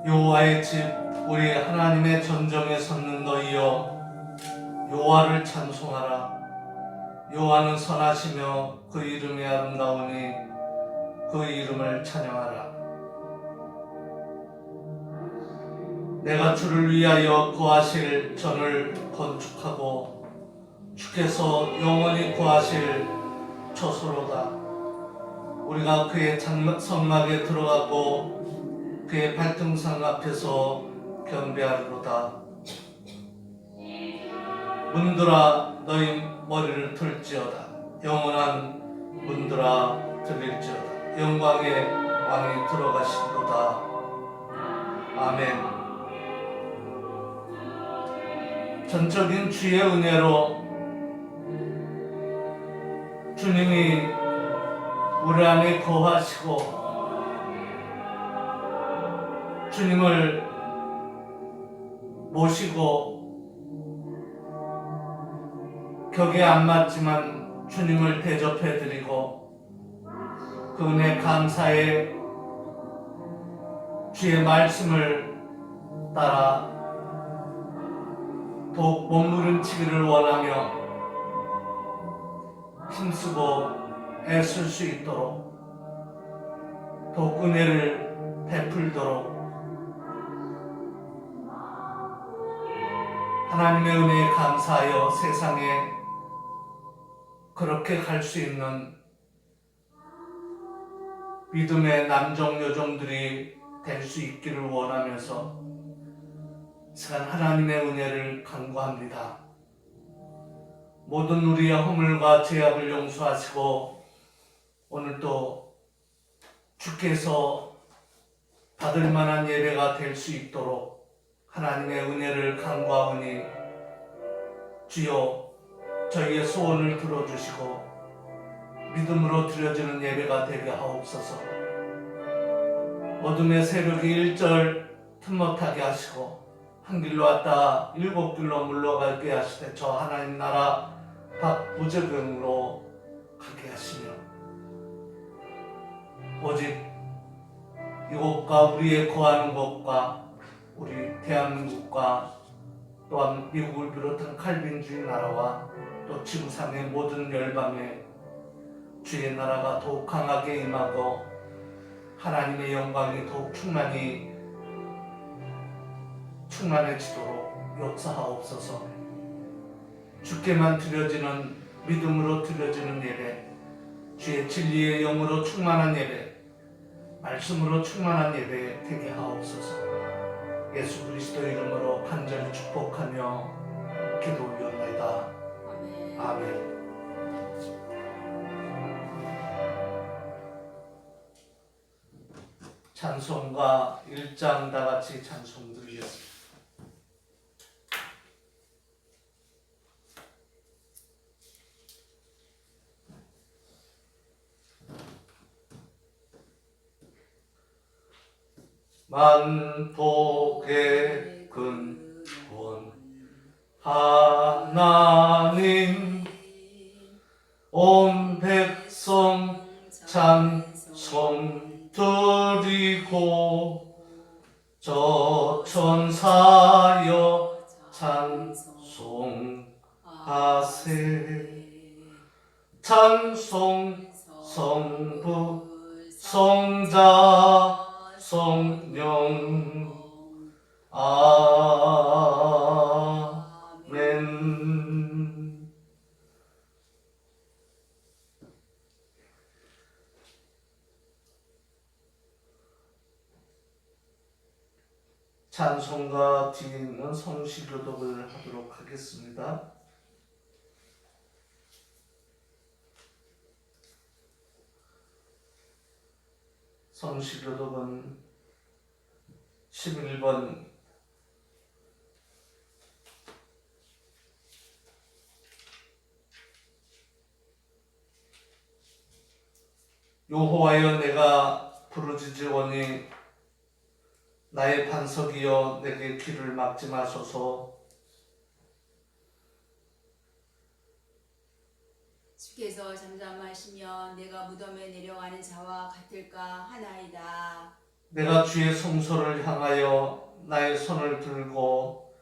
여호와의 집 우리 하나님의 전정에 섰는 너희여 여호와를 찬송하라. 여호와는 선하시며 그 이름이 아름다우니 그 이름을 찬양하라. 내가 주를 위하여 구하실 전을 건축하고 주께서 영원히 구하실 처소로다. 우리가 그의 성막에 들어가고 그의 발등상 앞에서 경배하리로다. 문들아 너희 머리를 들지어다. 영원한 문들아 들릴지어다. 영광의 왕이 들어가시리로다. 아멘. 전적인 주의 은혜로 주님이 우리 안에 거하시고 주님을 모시고 격에 안 맞지만 주님을 대접해드리고 그 은혜 감사에 주의 말씀을 따라 더욱 몸부림치기를 원하며 힘쓰고 애쓸 수 있도록 더욱 은혜를 베풀도록 하나님의 은혜에 감사하여 세상에 그렇게 갈 수 있는 믿음의 남정 여종들이 될 수 있기를 원하면서 시간 하나님의 은혜를 간구합니다. 모든 우리의 허물과 죄악을 용서하시고 오늘도 주께서 받을 만한 예배가 될 수 있도록 하나님의 은혜를 간구하오니 주여 저희의 소원을 들어주시고 믿음으로 드려지는 예배가 되게 하옵소서. 어둠의 세력이 일절 틈못하게 하시고 한 길로 왔다 일곱 길로 물러가게 하시되 저 하나님 나라 무적응으로 가게 하시며 오직 이곳과 우리의 거하는 곳과 우리 대한민국과 또한 미국을 비롯한 칼빈주의 나라와 또 지구상의 모든 열방에 주의 나라가 더욱 강하게 임하고 하나님의 영광이 더욱 충만해지도록 역사하옵소서. 주께만 드려지는 믿음으로 드려지는 예배, 주의 진리의 영으로 충만한 예배, 말씀으로 충만한 예배 되게 하옵소서. 예수 그리스도 이름으로 간절히 축복하며 기도 올려옵나이다. 아멘. 찬송가 1장 다 같이 찬송 드리겠습니다. 만복의 근원 하나님 온 백성 찬송 드리고 저 천사여 찬송하세. 찬송 성부 성자 성령 아멘. 찬송가 뒤에는 성시교독을 하도록 하겠습니다. 성시교독은 11번 여호와여 내가 부르짖으오니 나의 반석이여 내게 길을 막지 마소서. 주께서 잠잠하시면 내가 무덤에 내려가는 자와 같을까 하나이다. 내가 주의 성소를 향하여 나의 손을 들고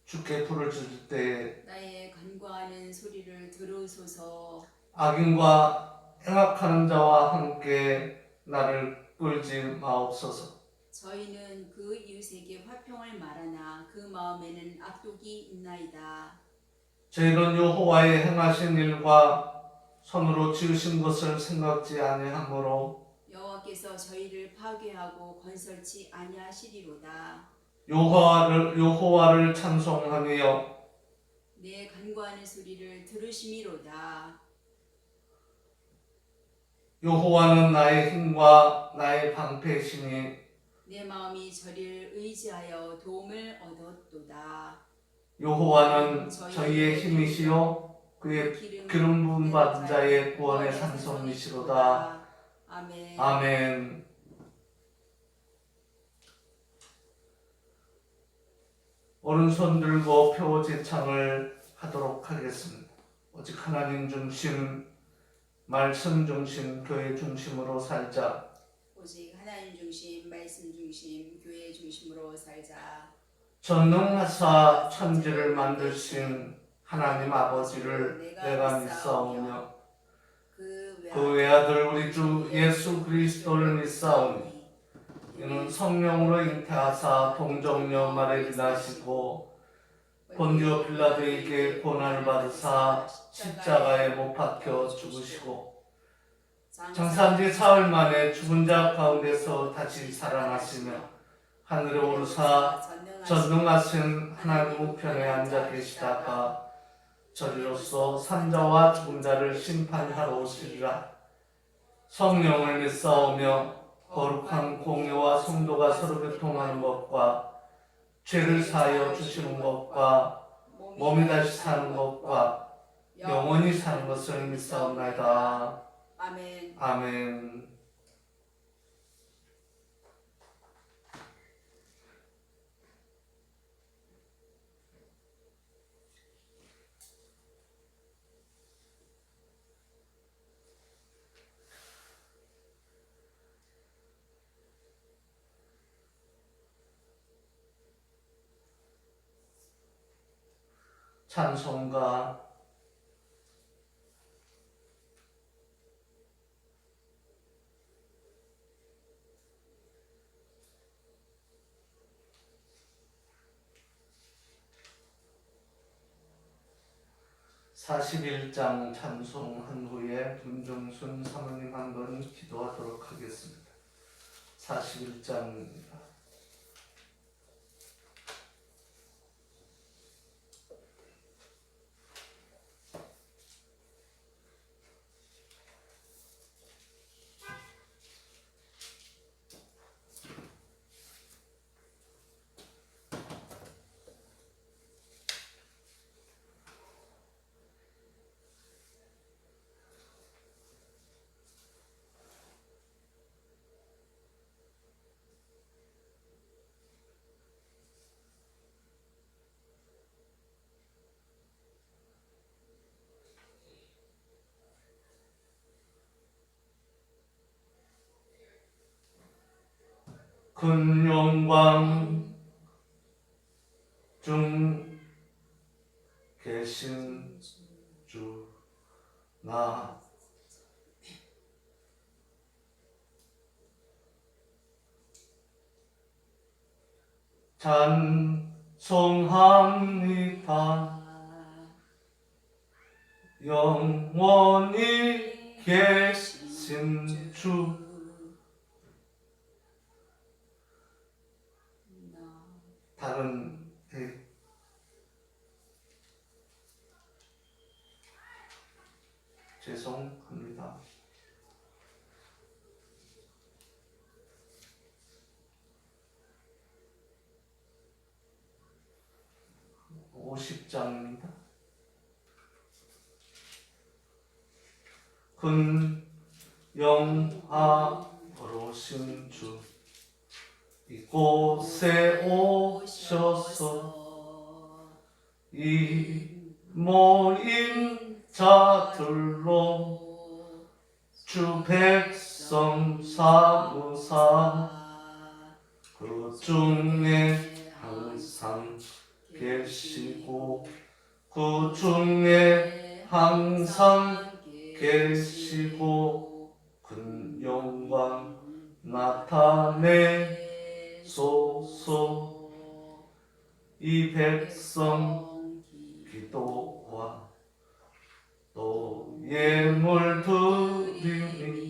주께 부르짖을 때 나의 간구하는 소리를 들으소서. 악인과 행악하는 자와 함께 나를 끌지 마옵소서. 저희는 그 이웃에게 화평을 말하나 그 마음에는 악독이 있나이다. 저희는 여호와의 행하신 일과 손으로 지으신 것을 생각지 아니하므로 여호와께서 저희를 파괴하고 건설치 아니하시리로다. 여호와를 찬송하며 내 간구하는 소리를 들으심이로다. 여호와는 나의 힘과 나의 방패시니 내 마음이 저를 의지하여 도움을 얻었도다. 여호와는 저희의 힘이시요 그의 기름 부음 받은 자의 구원의 산성이시로다. 아멘. 아멘. 오른손 들고 표제창을 하도록 하겠습니다. 오직 하나님 중심, 말씀 중심, 교회 중심으로 살자. 오직 하나님 중심, 말씀 중심, 교회 중심으로 살자. 전능하사 천지를 만드신 하나님 아버지를 내가 믿사오며 그 외아들 우리 주 예수 그리스도를 믿사오니 이는 성령으로 잉태하사 동정녀 마리를 낳으시고 본디오 빌라도에게 고난을 받으사 십자가에 못 박혀 죽으시고 장사한 지 사흘 만에 죽은 자 가운데서 다시 살아나시며 하늘에 오르사 전능하신 하나님 우편에 앉아 계시다가 저리로서 산자와 죽은 자를 심판하러 오시리라. 성령을 믿사오며 거룩한 공의와 성도가 서로 교통하는 것과 죄를 사하여 주시는 것과 몸이 다시 사는 것과 영원히 사는 것을 믿사옵나이다. 아멘. 아멘. 찬송가 41장 찬송한 후에 김종순 사모님 한번 기도하도록 하겠습니다. 41장입니다. 큰 영광 중 계신 주 나 찬송합니다. 영원히 계신 주 다른 죄송합니다. 50장입니다. 큰 영화로신 주 이곳에 오셔서 이 모인 자들로 주 백성 삼으사 그 중에 항상 계시고 그 중에 항상 계시고 큰 영광 나타내소서. 이 백성 기도와 또 예물 드림이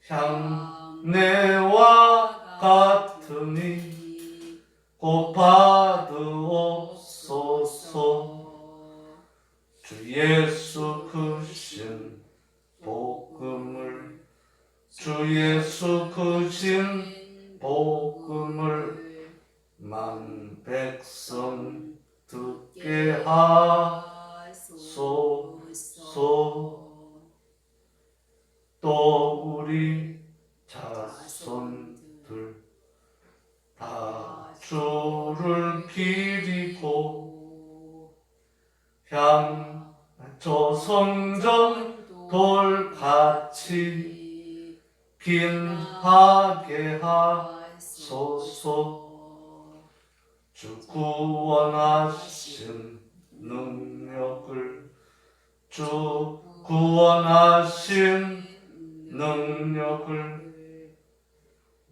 향내와 같으니 곧 받으옵소서. 주 예수 크신 복음을 주 예수 크신 복음을 만 백성 듣게 하소서. 또 우리 자손들 다 주를 기리고 저 성전 돌같이 빈하게 하소서. 주 구원하신 능력을 주 구원하신 능력을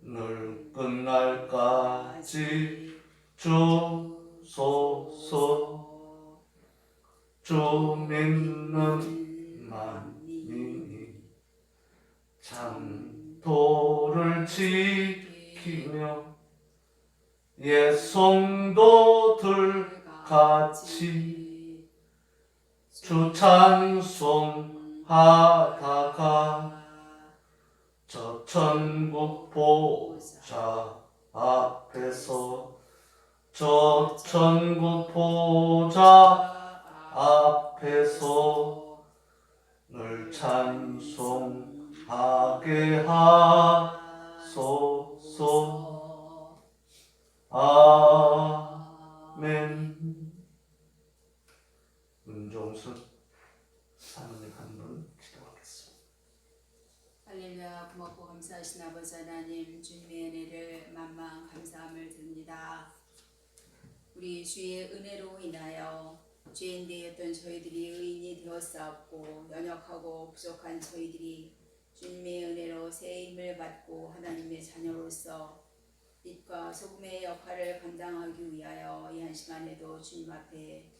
늘 끝날까지 주소서. 주 믿는 만민이 참 도를 지키며 옛 성도들 같이 주 찬송하다가 저 천국 보좌 앞에서 저 천국 보좌 앞에서 늘 찬송하게 하소서. 아멘. 문종수 사모님 한 분 기도하겠습니다. 할렐루야. 고맙고 감사하신 아버지 하나님, 주님의 은혜를 만만 감사함을 드립니다. 우리 주의 은혜로 인하여 죄인 되었던 저희들이 의인이 되었사옵고 연약하고 부족한 저희들이 주님의 은혜로 새 힘을 받고 하나님의 자녀로서 빛과 소금의 역할을 감당하기 위하여 이 한 시간에도 주님 앞에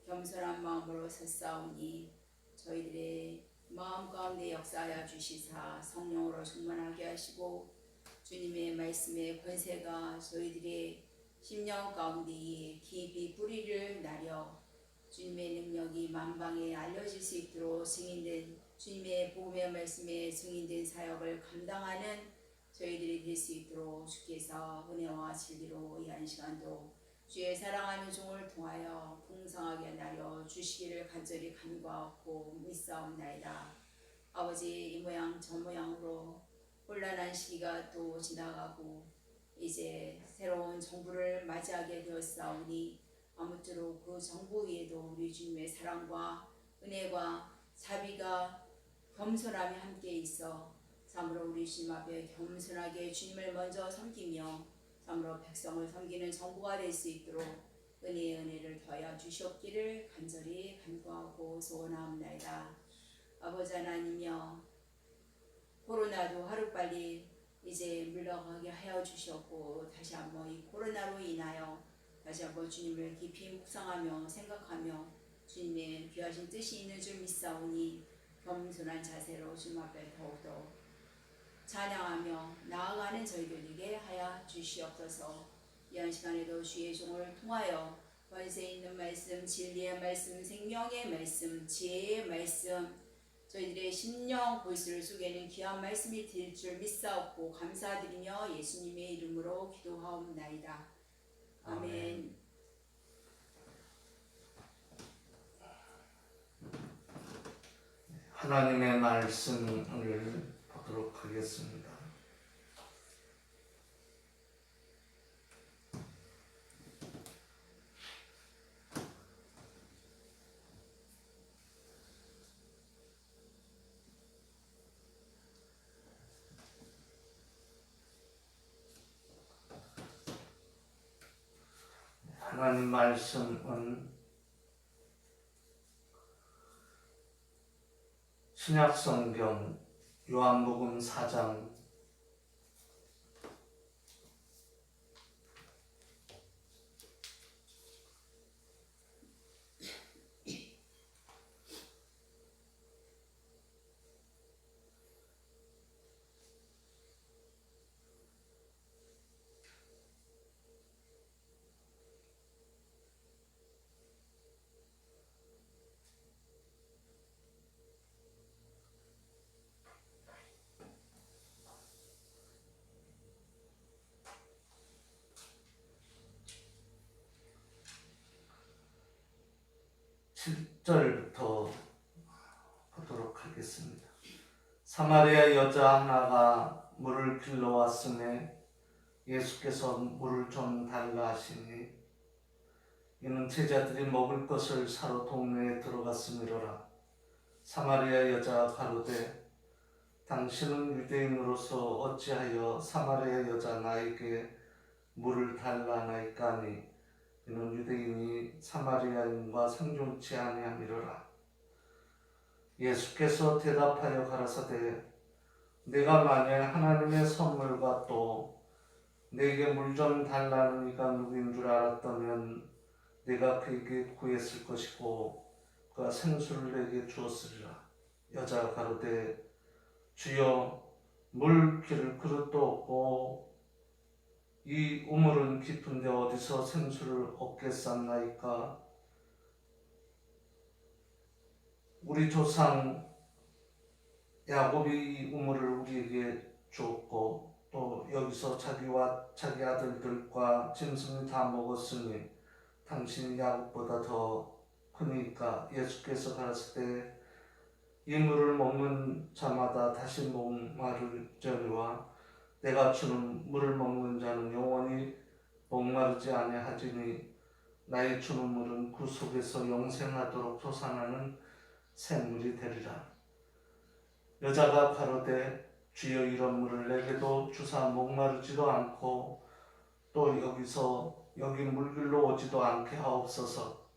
겸손한 마음으로 섰사오니 저희들의 마음 가운데 역사하여 주시사 성령으로 충만하게 하시고 주님의 말씀의 권세가 저희들의 심령 가운데에 깊이 뿌리를 내려 주님의 능력이 만방에 알려질 수 있도록 증인된 주님의 복음의 말씀에 증인된 사역을 감당하는 저희들이 될 수 있도록 주께서 은혜와 진리로 이 한 시간도 주의 사랑하는 종을 통하여 풍성하게 나려 주시기를 간절히 간구하고 믿사옵나이다. 아버지, 이 모양 저 모양으로 혼란한 시기가 또 지나가고 이제 새로운 정부를 맞이하게 되었사오니 아무쪼록 그 정부 위에도 우리 주님의 사랑과 은혜가 자비가 겸손함이 함께 있어 참으로 우리 주님 앞에 겸손하게 주님을 먼저 섬기며 참으로 백성을 섬기는 정부가 될 수 있도록 은혜의 은혜를 더하여 주시옵기를 간절히 간구하고 소원하옵나이다. 아버지 하나님이여, 코로나도 하루빨리 이제 물러가게 하여 주시옵고 다시 한번 이 코로나로 인하여 다시 한번 주님을 깊이 묵상하며 생각하며 주님의 귀하신 뜻이 있는 줄 믿사오니 겸손한 자세로 주님 앞에 더욱더 찬양하며 나아가는 저희들에게 하여 주시옵소서. 이 한 시간에도 주의 종을 통하여 권세 있는 말씀, 진리의 말씀, 생명의 말씀, 지혜의 말씀, 저희들의 심령 골수를 속에는 귀한 말씀이 될 줄 믿사옵고 감사드리며 예수님의 이름으로 기도하옵나이다. 아멘. 하나님의 말씀을 보도록 하겠습니다. 하나님 말씀은 신약성경 요한복음 4장 7절부터 보도록 하겠습니다. 사마리아 여자 하나가 물을 길러 왔음에 예수께서 물을 좀 달라 하시니 이는 제자들이 먹을 것을 사러 동네에 들어갔음이로라. 사마리아 여자가 가로되 당신은 유대인으로서 어찌하여 사마리아 여자 나에게 물을 달라 하나이까 하니 이는 유대인이 사마리아인과 상종치 아니함이로라. 예수께서 대답하여 가라사대 내가 만일 하나님의 선물과 또 내게 물 좀 달라는 이가 누구인 줄 알았다면 내가 그에게 구했을 것이고 그가 생수를 내게 주었으리라. 여자가 가로되 주여 물 기를 그릇도 없고 이 우물은 깊은데 어디서 생수를 얻겠사나이까. 우리 조상 야곱이 이 우물을 우리에게 주었고 또 여기서 자기와 자기 아들들과 짐승이 다 먹었으니 당신이 야곱보다 더 크니까. 예수께서 가라사대 이 물을 먹는 자마다 다시 목마르려니와 내가 주는 물을 먹는 자는 영원히 목마르지 아니하지니 나의 주는 물은 그 속에서 영생하도록 솟아나는 샘물이 되리라. 여자가 가로되 주여 이런 물을 내게도 주사 목마르지도 않고 또 여기 물길로 오지도 않게 하옵소서.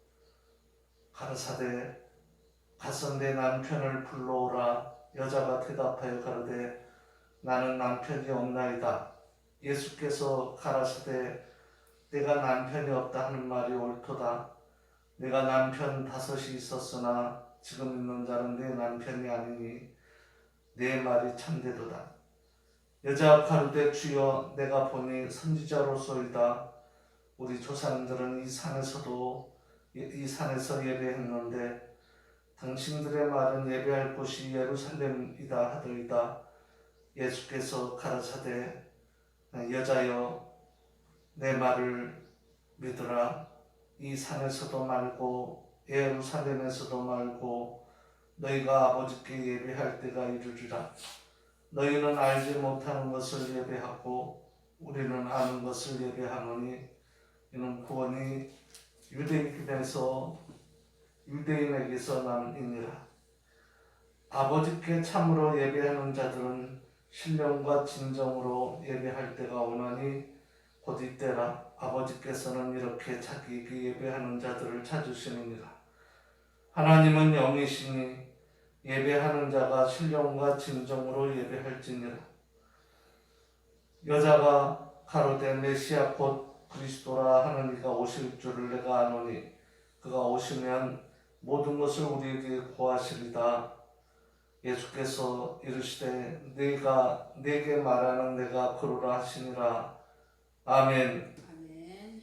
가라사대 가서 내 남편을 불러오라. 여자가 대답하여 가로되 나는 남편이 없나이다. 예수께서 가라사대 내가 남편이 없다 하는 말이 옳도다. 내가 남편 5이 있었으나 지금 있는 자는 내 남편이 아니니 내 말이 참되도다. 여자가 가로되 주여 내가 보니 선지자로소이다. 우리 조상들은 이 산에서 예배했는데 당신들의 말은 예배할 곳이 예루살렘이다 하더이다. 예수께서 가라사대 여자여 내 말을 믿으라. 이 산에서도 말고 예루살렘에서도 말고 너희가 아버지께 예배할 때가 이르리라. 너희는 알지 못하는 것을 예배하고 우리는 아는 것을 예배하노니 이는 구원이 유대인에게서 남이니라. 아버지께 참으로 예배하는 자들은 신령과 진정으로 예배할 때가 오나니 곧 이때라. 아버지께서는 이렇게 자기에게 예배하는 자들을 찾으시느니라. 하나님은 영이시니 예배하는 자가 신령과 진정으로 예배할지니라. 여자가 가로되 메시아 곧 그리스도라 하는 이가 오실 줄을 내가 아노니 그가 오시면 모든 것을 우리에게 고하시리다. 예수께서 이르시되 네가 내게 말하는 내가 그러라 하시니라. 아멘. 아멘.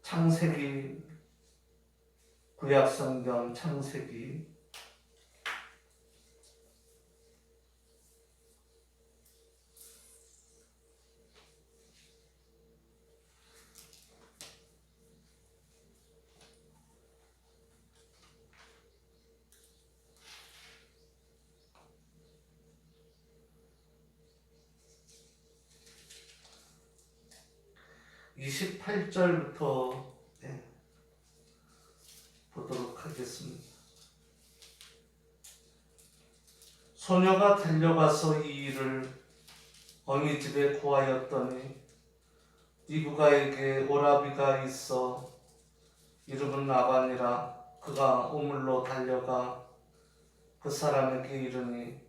창세기 구약성경 창세기 28절부터 보도록 하겠습니다. 소녀가 달려가서 이 일을 어미 집에 고하였더니 리브가에게 오라비가 있어 이름은 라반이라. 그가 우물로 달려가 그 사람에게 이르니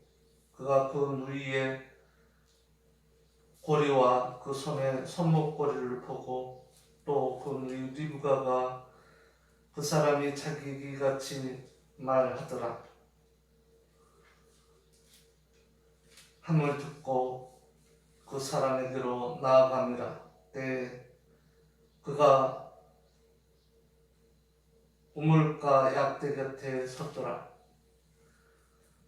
그가 그 누이의 고리와 그 손에 손목고리를 보고 또 그 누이 리브가가 그 사람이 자기같이 말하더라 함을 듣고 그 사람에게로 나아가니라. 때에 그가 우물가 약대 곁에 섰더라.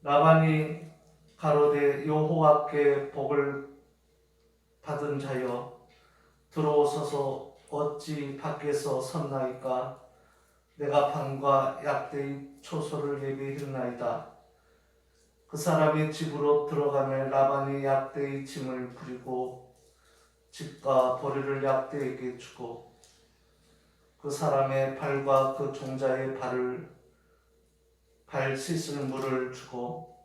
라반이 가로되 여호와께 복을 받은 자여 들어오소서 어찌 밖에서 섰나이까. 내가 밤과 약대의 초소를 예비했나이다. 그 사람이 집으로 들어가매 라반이 약대의 짐을 부리고 집과 보리를 약대에게 주고 그 사람의 발과 그 종자의 발 씻을 물을 주고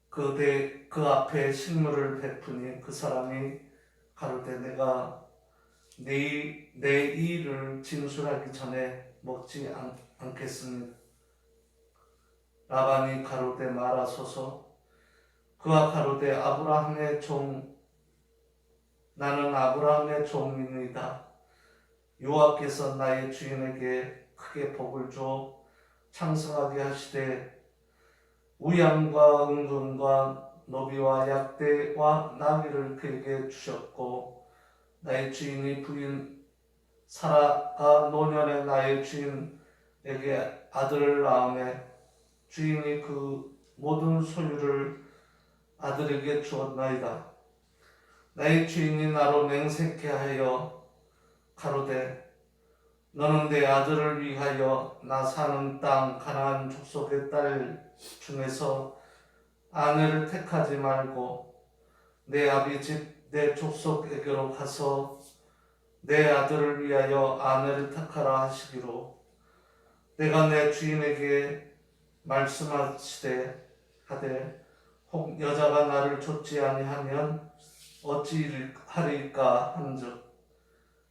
그 앞에 식물을 베푸니 그 사람이 가로되 내가 내 일을 진술하기 전에 먹지 않겠습니다. 라반이 가로되 말하소서. 그가 가로되 나는 아브라함의 종이니이다. 여호와께서 나의 주인에게 크게 복을 주어 창성하게 하시되 우양과 은금과 노비와 약대와 나귀를 그에게 주셨고 나의 주인이 부인 사라가 노년에 나의 주인에게 아들을 낳음에 주인이 그 모든 소유를 아들에게 주었나이다. 나의 주인이 나로 맹세케 하여 가로되 너는 내 아들을 위하여 나 사는 땅 가나안 족속의 딸 중에서 아내를 택하지 말고 내 아비 집 내 족속에게로 가서 내 아들을 위하여 아내를 택하라 하시기로 내가 내 주인에게 말씀하시되 하되 혹 여자가 나를 좇지 아니하면 어찌하리까 한즉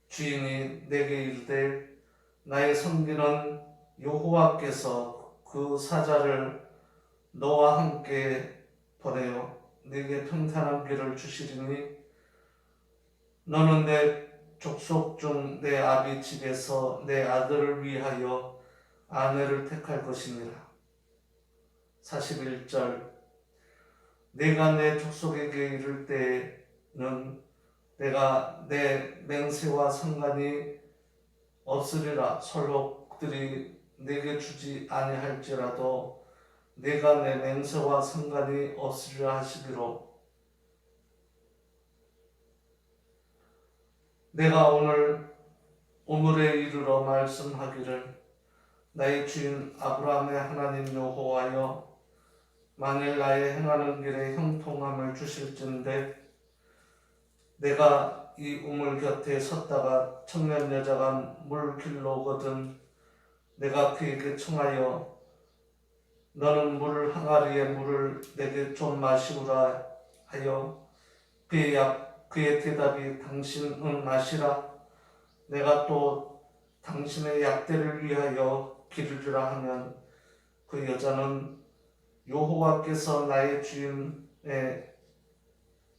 주인이 내게 이르되 나의 섬기는 여호와께서 그 사자를 너와 함께 보내어 네게 평탄한 길을 주시리니 너는 내 족속 중 내 아비 집에서 내 아들을 위하여 아내를 택할 것이니라. 41절 내가 내 족속에게 이를 때에는 내가 내 맹세와 상관이 없으리라. 솔lok들이 내게 주지 아니할지라도 내가 내 맹세와 상관이 없으리라 하시기로 내가 오늘 우물에 이르러 말씀하기를 나의 주인 아브라함의 하나님 여호와여 만일 나의 행하는 길에 형통함을 주실진데 내가 이 우물 곁에 섰다가 청년 여자가 물 길러 오거든 내가 그에게 청하여 너는 물 항아리에 물을 내게 좀 마시우라 하여 그의 대답이 당신은 마시라. 내가 또 당신의 약대를 위하여 기르리라 하면 그 여자는 여호와께서 나의 주인의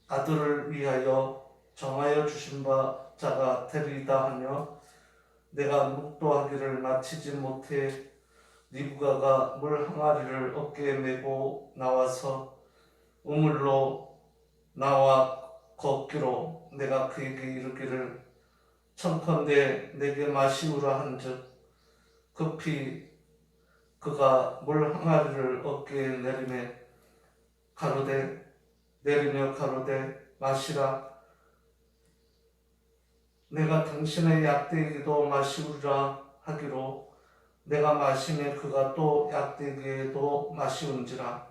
아들을 위하여 정하여 주신 바 자가 되리이다 하며 내가 묵도하기를 마치지 못해 리브가가 물 항아리를 어깨에 메고 나와서 우물로 나와 걷기로 내가 그에게 이르기를 청컨대 내게 마시우라 한즉 급히 그가 물 항아리를 어깨에 내리며 가로되 마시라. 내가 당신의 약대에게도 마시우리라 하기로 내가 마시매 그가 또 약대에게도 마시운지라.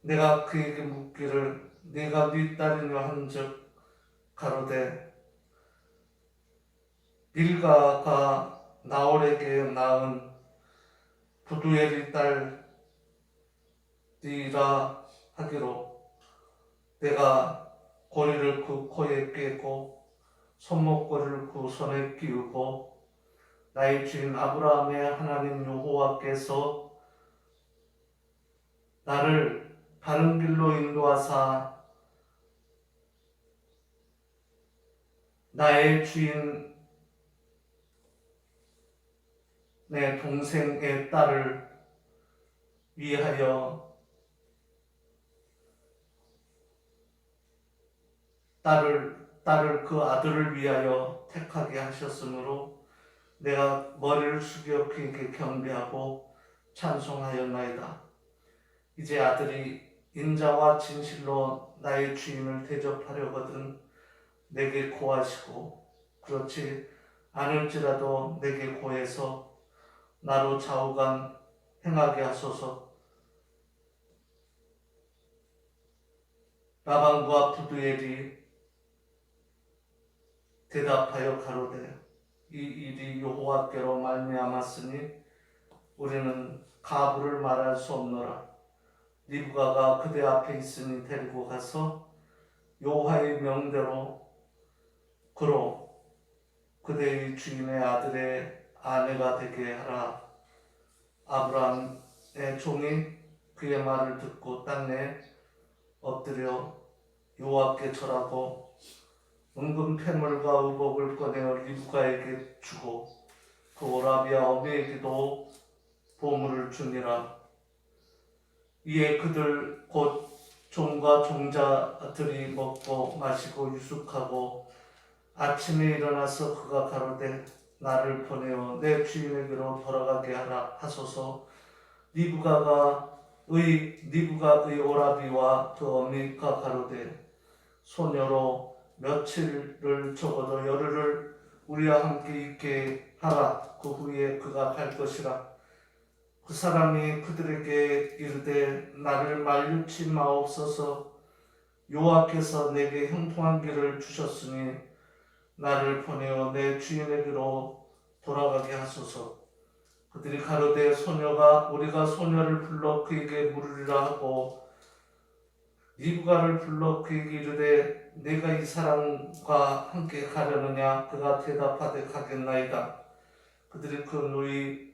내가 그에게 묻기를 네가 네 딸이냐 한즉 가로되 빌가가 나홀에게 낳은 부두엘의 딸이라 하기로 내가 고리를 그 코에 꿰고 손목고리를 그 손에 끼우고 나의 주인 아브라함의 하나님 여호와께서 나를 바른 길로 인도하사 나의 주인 내 동생의 딸을 위하여 딸을 그 아들을 위하여 택하게 하셨으므로 내가 머리를 숙여 그에게 경배하고 찬송하였나이다. 이제 아들이 인자와 진실로 나의 주인을 대접하려거든 내게 고하시고 그렇지 않을지라도 내게 고해서 나로 좌우간 행하게 하소서. 라반과 부두엘이 대답하여 가로되 이 일이 여호와께로 말미암았으니 우리는 가부를 말할 수 없노라. 리브가가 그대 앞에 있으니 데리고 가서 여호와의 명대로 그로 그대의 주인의 아들의 아내가 되게 하라. 아브라함의 종이 그의 말을 듣고 땅에 엎드려 여호와께 절하고 은금 패물과 의복을 꺼내어 리브가에게 주고 그 오라비아 어미에게도 보물을 주니라. 이에 그들 곧 종과 종자들이 먹고 마시고 유숙하고 아침에 일어나서 그가 가로되 나를 보내어 내 주인에게로 돌아가게 하소서. 리브가의 오라비와 그 어미가 가로되 소녀로 며칠을 적어도 열흘을 우리와 함께 있게 하라. 그 후에 그가 갈 것이라. 그 사람이 그들에게 이르되 나를 말리지 마옵소서. 여호와께서 내게 형통한 길을 주셨으니 나를 보내어 내 주인에게로 돌아가게 하소서. 그들이 가로되 우리가 소녀를 불러 그에게 물으리라 하고 리브가를 불러 그에게 이르되 내가 이 사람과 함께 가려느냐. 그가 대답하되 가겠나이다. 그들이 그 누이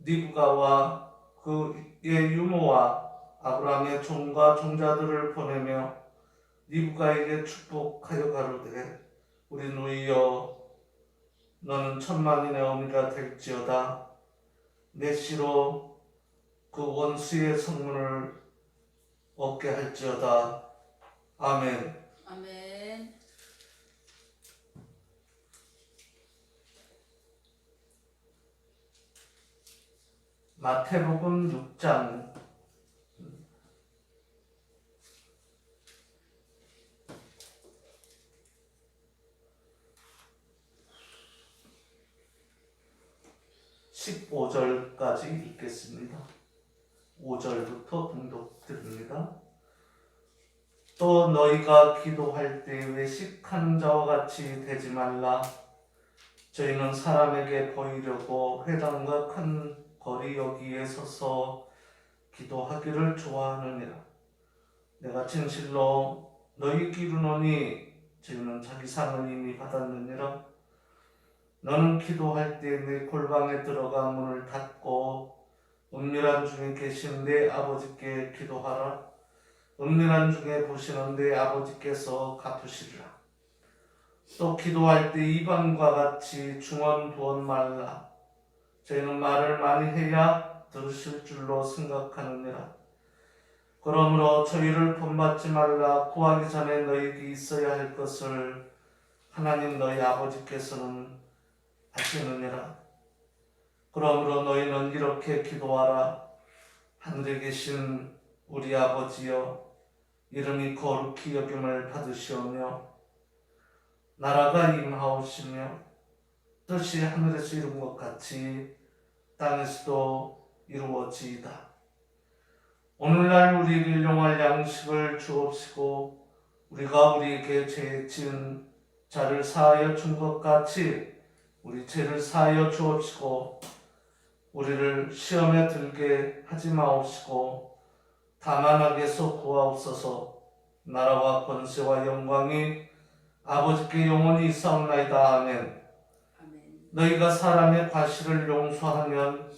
리브가와 그의 유모와 아브라함의 종과 종자들을 보내며 리브가에게 축복하여 가로되 우리 누이여 너는 천만인의 어미가 될지어다. 내 씨로 그 원수의 성문을 얻게 할지어다. 아멘. 아멘. 마태복음 6장 15절까지 읽겠습니다. 5절부터 봉독드립니다. 또 너희가 기도할 때 외식하는 자와 같이 되지 말라. 저희는 사람에게 보이려고 회당과 큰 거리 여기에 서서 기도하기를 좋아하느니라. 내가 진실로 너희에게 이르노니 저희는 자기 상을 이미 받았느니라. 너는 기도할 때 내 골방에 들어가 문을 닫고 은밀한 중에 계신 내 아버지께 기도하라. 은밀한 중에 보시는 내 아버지께서 갚으시리라. 또 기도할 때 이방과 같이 중언부언 말라. 저희는 말을 많이 해야 들으실 줄로 생각하느니라. 그러므로 저희를 본받지 말라. 구하기 전에 너희에게 있어야 할 것을 하나님 너희 아버지께서는 아시느니라. 그러므로 너희는 이렇게 기도하라. 하늘에 계신 우리 아버지여, 이름이 거룩히 여김을 받으시오며 나라가 임하옵시며 뜻이 하늘에서 이룬 것 같이 땅에서도 이루어지이다. 오늘날 우리에게 일용할 양식을 주옵시고 우리가 우리에게 죄 지은 자를 사하여 준 것 같이 우리 죄를 사하여 주옵시고 우리를 시험에 들게 하지 마옵시고 다만 악에서 구하옵소서. 나라와 권세와 영광이 아버지께 영원히 있사옵나이다. 아멘. 아멘. 너희가 사람의 과실을 용서하면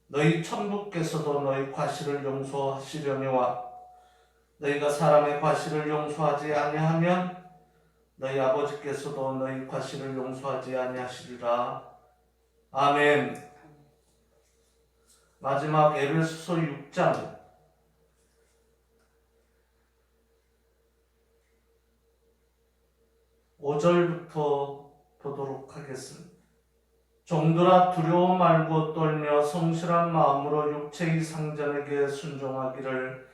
너희 천부께서도 너희 과실을 용서하시려니와 너희가 사람의 과실을 용서하지 아니하면 너희 아버지께서도 너희 과실을 용서하지 아니하시리라. 아멘. 마지막 에베소서 6장 5절부터 보도록 하겠습니다. 종들아 두려워 말고 떨며 성실한 마음으로 육체의 상전에게 순종하기를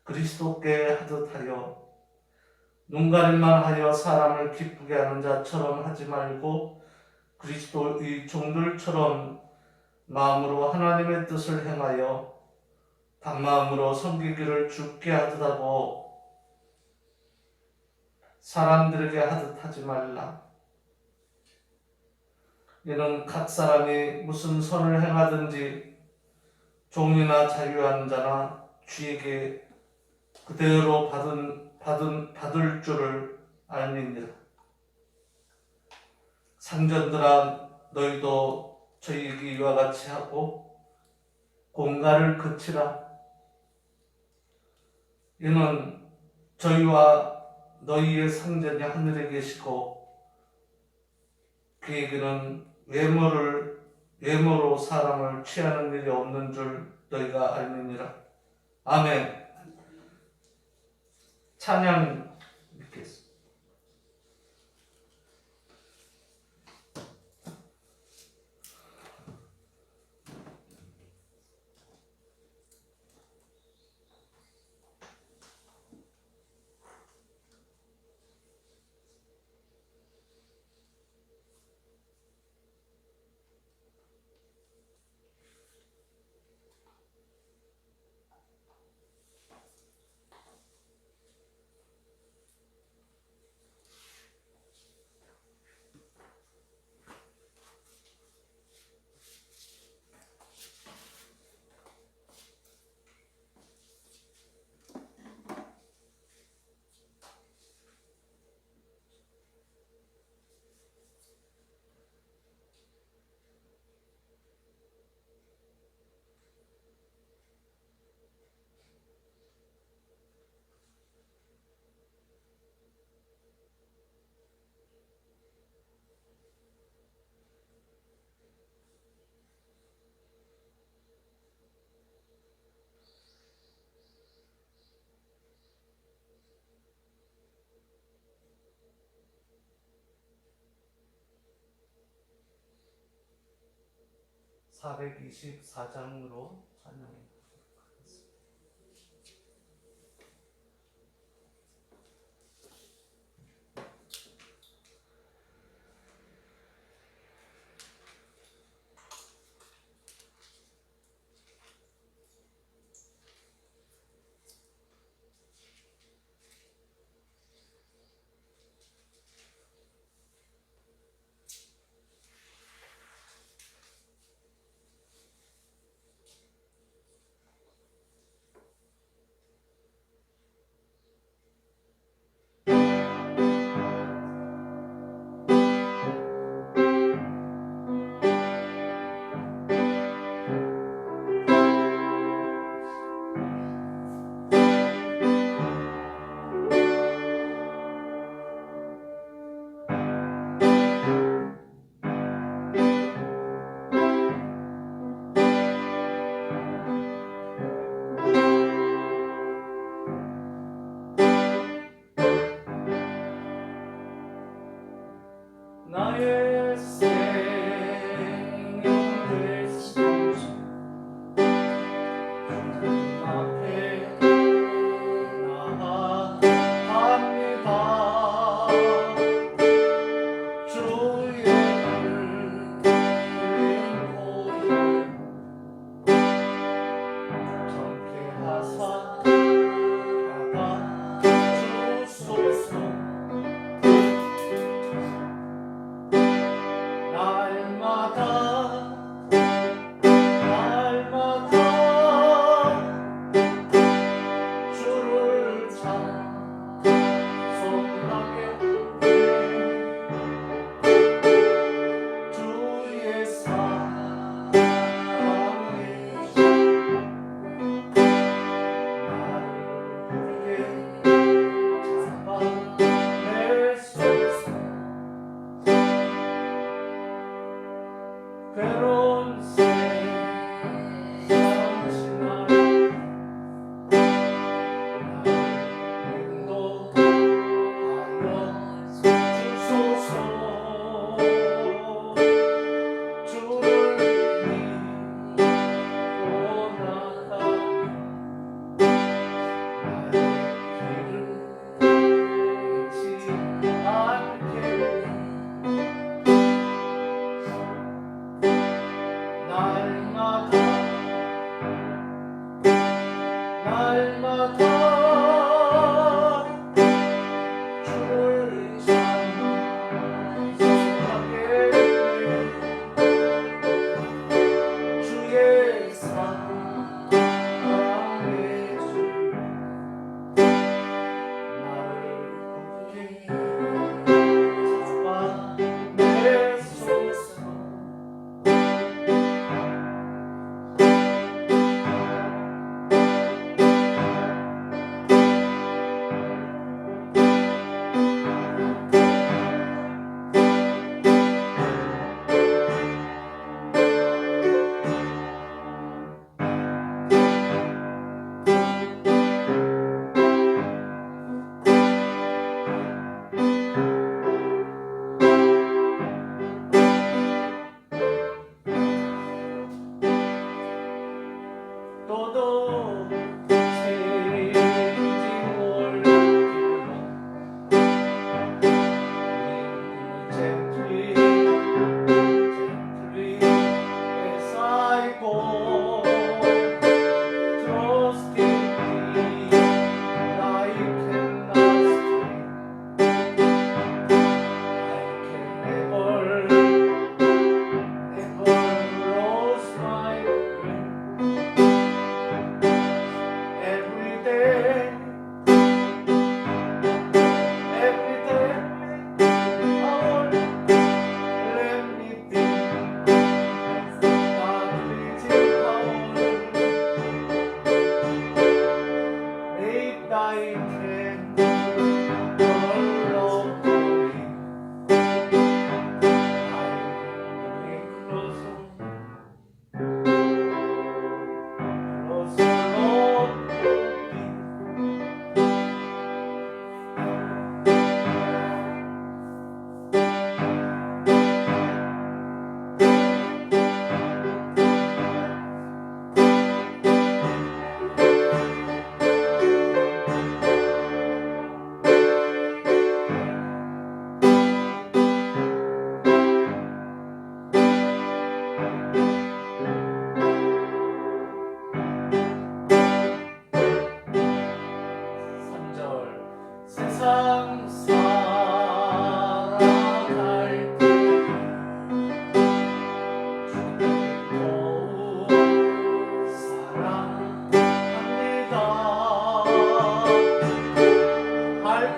그리스도께 하듯 하여 눈가림만 하여 사람을 기쁘게 하는 자처럼 하지 말고 그리스도의 종들처럼 마음으로 하나님의 뜻을 행하여 단마음으로 섬기기를 주께 하듯 하고 사람들에게 하듯 하지 말라. 이는 각 사람이 무슨 선을 행하든지 종이나 자유한 자나 쥐에게 그대로 받을 줄을 알미니라. 상전들아 너희도 저희에게 이와 같이 하고 공갈을 그치라. 이는 저희와 너희의 상전이 하늘에 계시고 그에게는 외모로 사람을 취하는 일이 없는 줄 너희가 알미니라. 아멘. 찬양 읽겠습니다. (424장으로) 찬양해 보도록 하겠습니다. 나의 생명을 숨쉬 주님 앞에 나아갑니다. 주의 인고에 정케 하사 받아 주소서.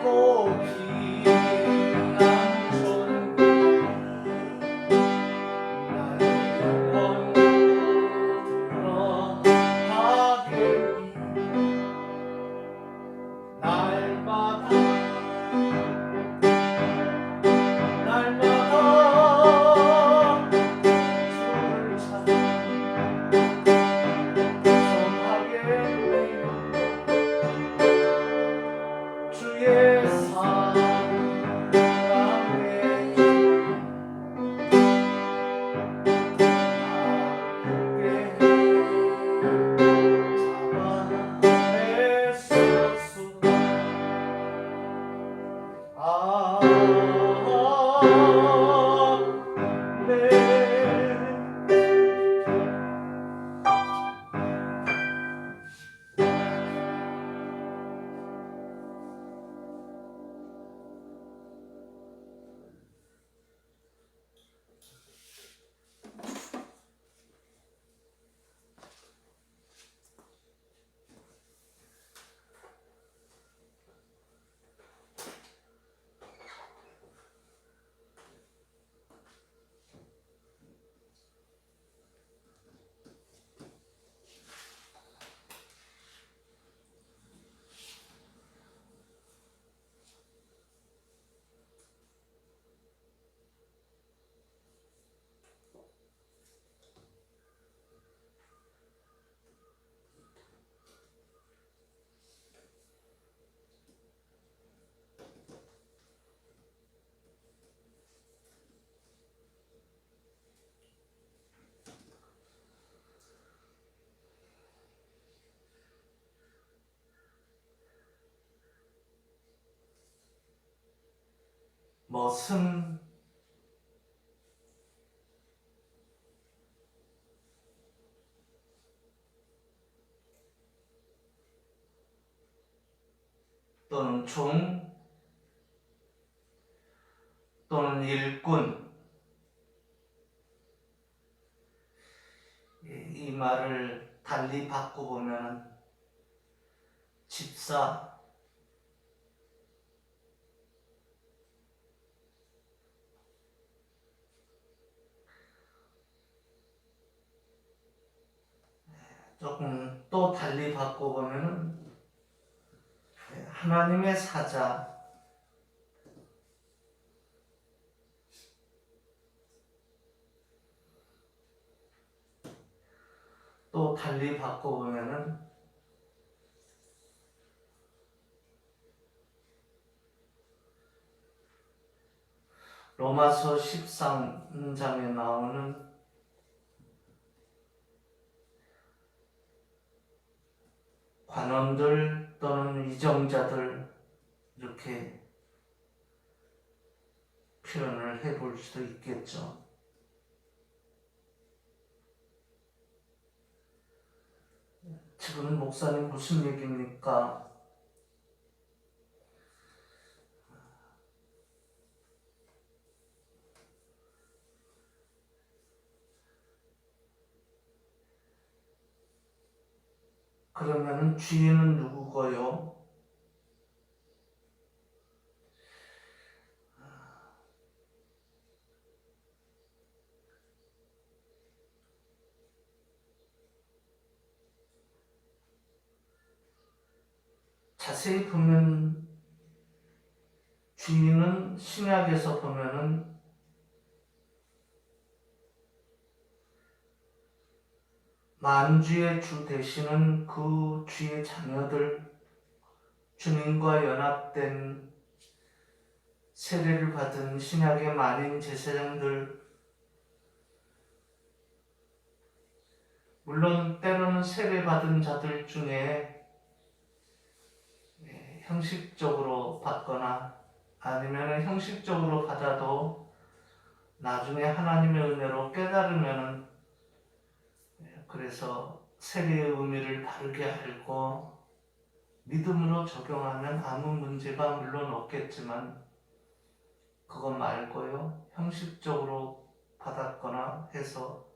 맑고 귀한 존귀 나의 영혼 들어가겠니 날마다 주를 찾아 소하겠니 주의 사랑에 멋은 또는 종 또는 일꾼 이 말을 달리 바꿔보면 집사 조금 또 달리 바꿔보면 하나님의 사자 또 달리 바꿔보면 로마서 13장에 나오는 관원들 또는 위정자들 이렇게 표현을 해볼 수도 있겠죠. 지금 목사님 무슨 얘기입니까? 그러면 주인은 누구고요? 자세히 보면 주인은 신약에서 보면은 만주의 주 되시는 그 주의 자녀들, 주님과 연합된 세례를 받은 신약의 만인 제사장들, 물론 때로는 세례받은 자들 중에 형식적으로 받거나 아니면 형식적으로 받아도 나중에 하나님의 은혜로 깨달으면은 그래서 세례의 의미를 바르게 알고 믿음으로 적용하면 아무 문제가 물론 없겠지만 그것 말고요 형식적으로 받았거나 해서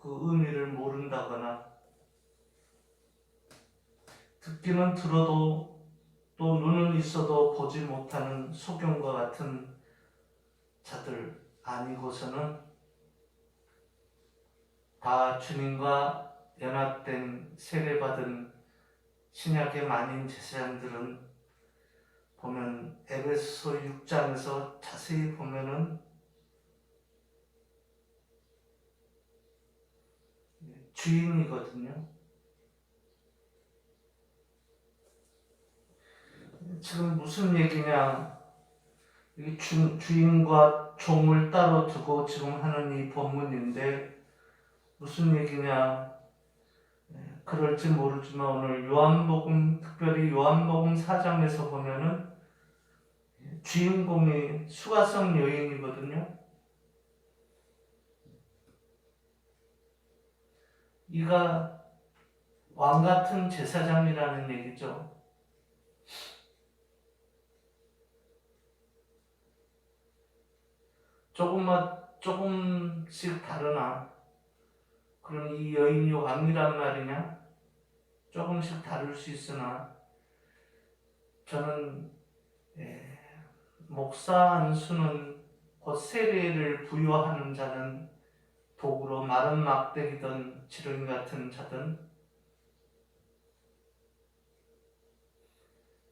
그 의미를 모른다거나 듣기는 들어도 또 또 눈은 있어도 보지 못하는 소경과 같은 자들 아니고서는 다 주님과 연합된 세례받은 신약의 만인 제사장들은 보면 에베소 6장에서 자세히 보면은 주인이거든요. 지금 무슨 얘기냐? 이 주인과 종을 따로 두고 지금 하는 이 본문인데 무슨 얘기냐? 그럴지 모르지만 오늘 요한복음, 특별히 요한복음 4장에서 보면은 주인공이 수가성 여인이거든요. 이가 왕 같은 제사장이라는 얘기죠. 조금씩 다르나? 그럼 이 여인이 왕이란 말이냐? 조금씩 다를 수 있으나 저는 목사 안수는 곧 세례를 부여하는 자는 도구로 마른 막대기든 지렁이 같은 자든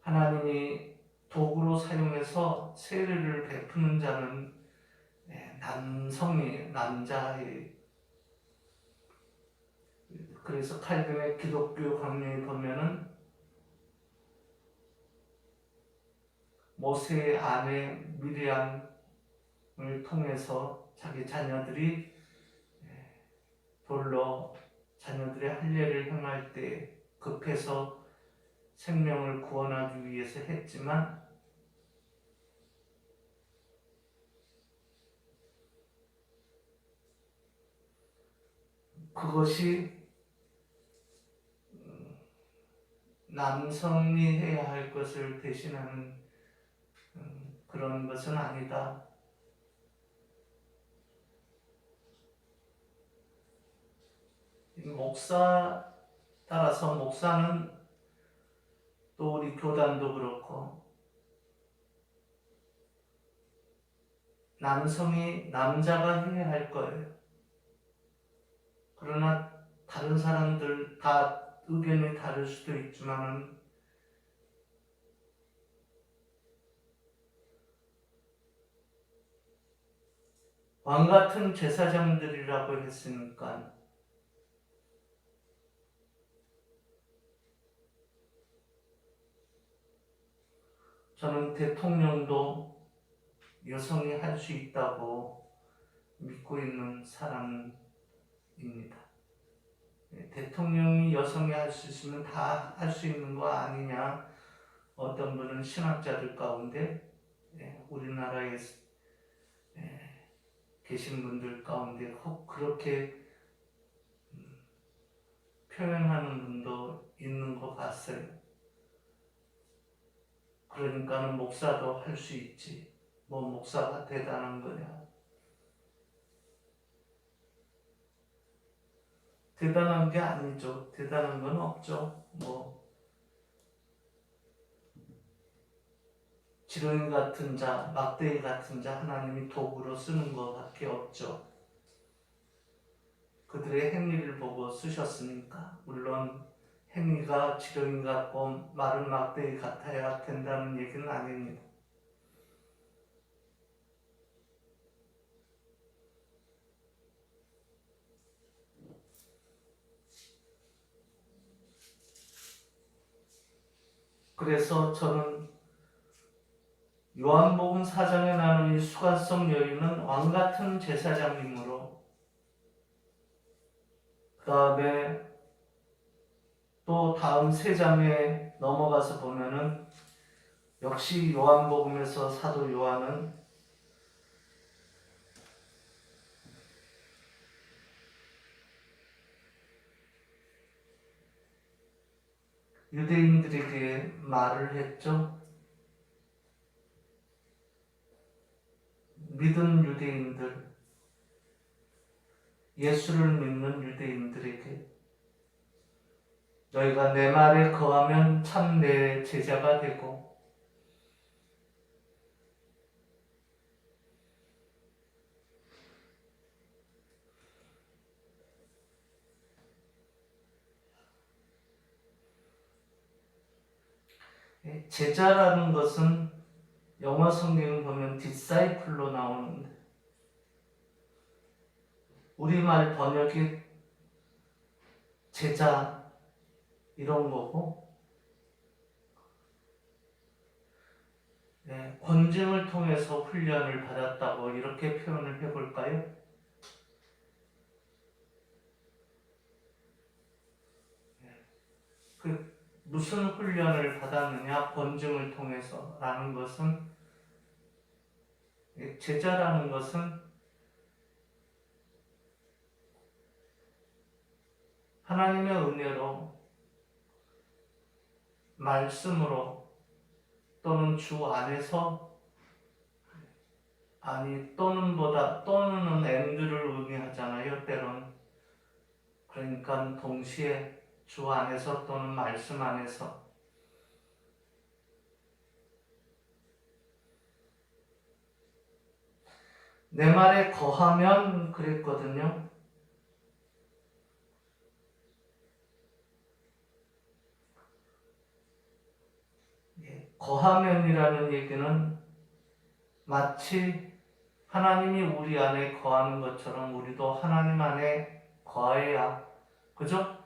하나님이 도구로 사용해서 세례를 베푸는 자는 남자의 그래서 칼빈의 기독교 강령에 보면은 모세의 아내 미리암을 통해서 자기 자녀들이 돌로 자녀들의 할례를 행할 때 급해서 생명을 구원하기 위해서 했지만 그것이 남성이 해야 할 것을 대신하는 그런 것은 아니다. 따라서 목사는 또 우리 교단도 그렇고 남자가 해야 할 거예요. 그러나 다른 사람들 다 의견이 다를 수도 있지만은 왕 같은 제사장들이라고 했으니까 저는 대통령도 여성이 할 수 있다고 믿고 있는 사람입니다. 대통령이 여성이 할 수 있으면 다 할 수 있는 거 아니냐? 어떤 분은 신학자들 가운데 우리나라에 계신 분들 가운데 혹 그렇게 표현하는 분도 있는 거 봤어요. 그러니까는 목사도 할 수 있지. 뭐 목사가 대단한 거냐? 대단한 게 아니죠. 대단한 건 없죠. 뭐 지렁이 같은 자, 막대기 같은 자 하나님이 도구로 쓰는 것밖에 없죠. 그들의 행위를 보고 쓰셨으니까. 물론 행위가 지렁이 같고 마른 막대기 같아야 된다는 얘기는 아닙니다. 그래서 저는 요한복음 4장에 나오는 이 수가성 여인은 왕같은 제사장이므로 그 다음에 또 다음 3장에 넘어가서 보면은 역시 요한복음에서 사도 요한은 유대인들에게 말을 했죠. 믿은 유대인들, 예수를 믿는 유대인들에게 너희가 내 말에 거하면 참 내 제자가 되고 제자라는 것은 영어 성경을 보면 disciple로 나오는데 우리말 번역이 제자 이런 거고 권증을 통해서 훈련을 받았다고 이렇게 표현을 해볼까요? 그 무슨 훈련을 받았느냐? 권증을 통해서라는 것은 제자라는 것은 하나님의 은혜로 말씀으로 또는 주 안에서 또는은 앤드를 의미하잖아요. 때론 그러니까 동시에 주 안에서 또는 말씀 안에서 내 말에 거하면 그랬거든요. 거하면이라는 얘기는 마치 하나님이 우리 안에 거하는 것처럼 우리도 하나님 안에 거해야, 그죠?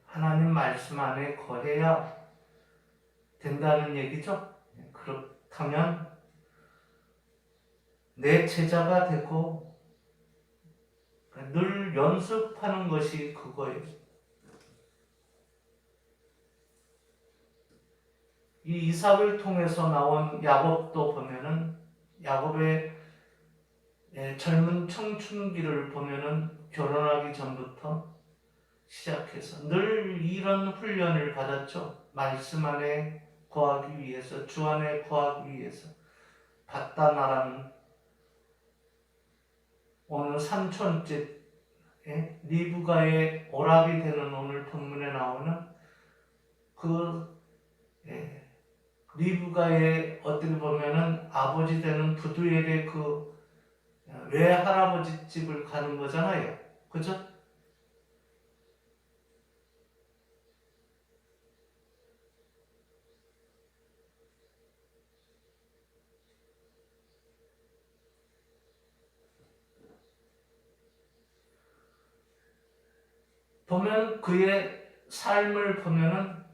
하나님 말씀 안에 거해야 된다는 얘기죠. 그렇다면 내 제자가 되고 늘 연습하는 것이 그거예요. 이 이삭을 통해서 나온 야곱도 보면은 야곱의 젊은 청춘기를 보면은 결혼하기 전부터 시작해서 늘 이런 훈련을 받았죠. 말씀 안에 거하기 위해서, 주 안에 거하기 위해서. 바다나라는 오늘 삼촌집 리브가의 오락이 되는 오늘 본문에 나오는 그 리브가의 어떻게 보면은 아버지 되는 부두엘의 그 외할아버지 집을 가는 거잖아요. 그죠? 보면 그의 삶을 보면은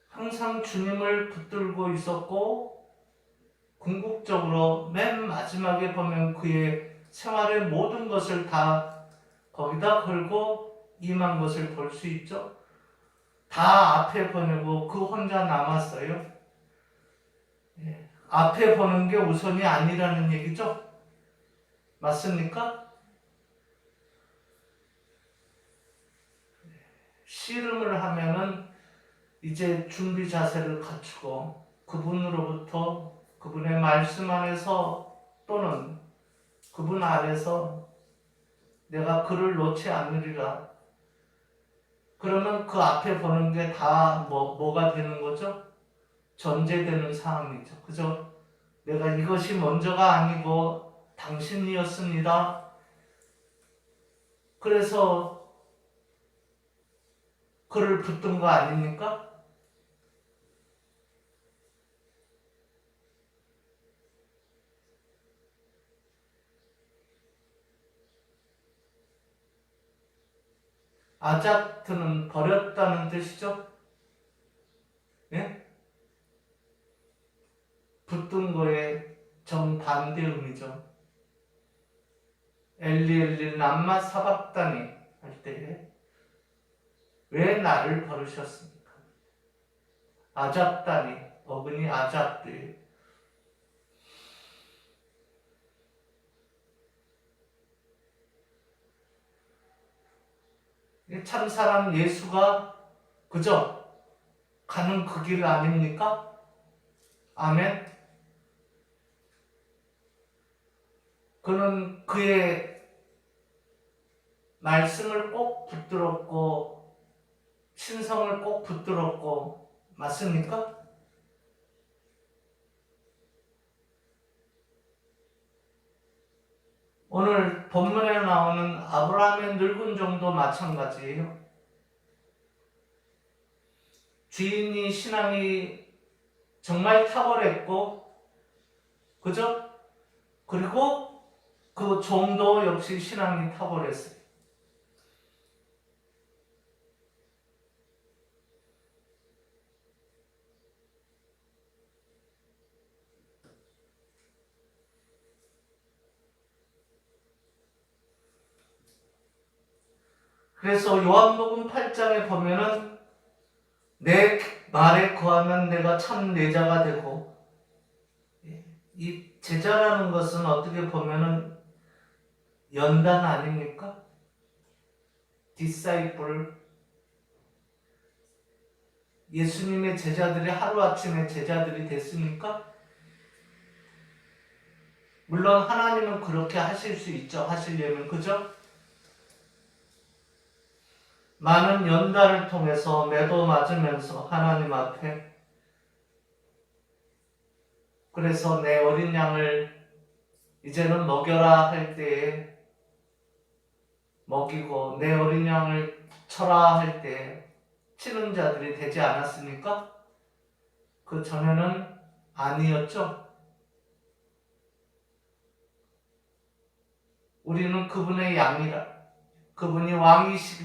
항상 주님을 붙들고 있었고 궁극적으로 맨 마지막에 보면 그의 생활의 모든 것을 다 거기다 걸고 임한 것을 볼 수 있죠. 다 앞에 보내고 그 혼자 남았어요. 앞에 보는 게 우선이 아니라는 얘기죠. 맞습니까? 씨름을 하면은 이제 준비 자세를 갖추고 그분으로부터 그분의 말씀 안에서 또는 그분 아래서 내가 그를 놓지 않으리라. 그러면 그 앞에 보는 게 다 뭐가 되는 거죠? 전제되는 상황이죠. 그죠? 내가 이것이 먼저가 아니고 당신이었습니다. 그래서 그를 붙든 거 아닙니까? 아자트는 버렸다는 뜻이죠? 예? 붙든 거에 정반대 의미죠. 엘리 람마 사박다니 할 때에 왜 나를 버리셨습니까? 아잡다니 어근이 아잡드 참사람 예수가 그저 가는 그 길 아닙니까? 아멘. 그는 그의 말씀을 꼭 붙들었고 신성을 꼭 붙들었고, 맞습니까? 오늘 본문에 나오는 아브라함의 늙은 종도 마찬가지예요. 주인이 신앙이 정말 탁월했고, 그죠? 그리고 그 종도 역시 신앙이 탁월했어요. 그래서 요한복음 8장에 보면은 내 말에 거하면 내가 참 내 자가 되고, 이 제자라는 것은 어떻게 보면은 연단 아닙니까? 디사이플. 예수님의 제자들이 하루아침에 제자들이 됐습니까? 물론 하나님은 그렇게 하실 수 있죠. 하시려면, 그죠? 많은 연단을 통해서 매도 맞으면서 하나님 앞에, 그래서 내 어린 양을 이제는 먹여라 할 때에 먹이고, 내 어린 양을 쳐라 할 때에 치는 자들이 되지 않았습니까? 그 전에는 아니었죠. 우리는 그분의 양이라, 그분이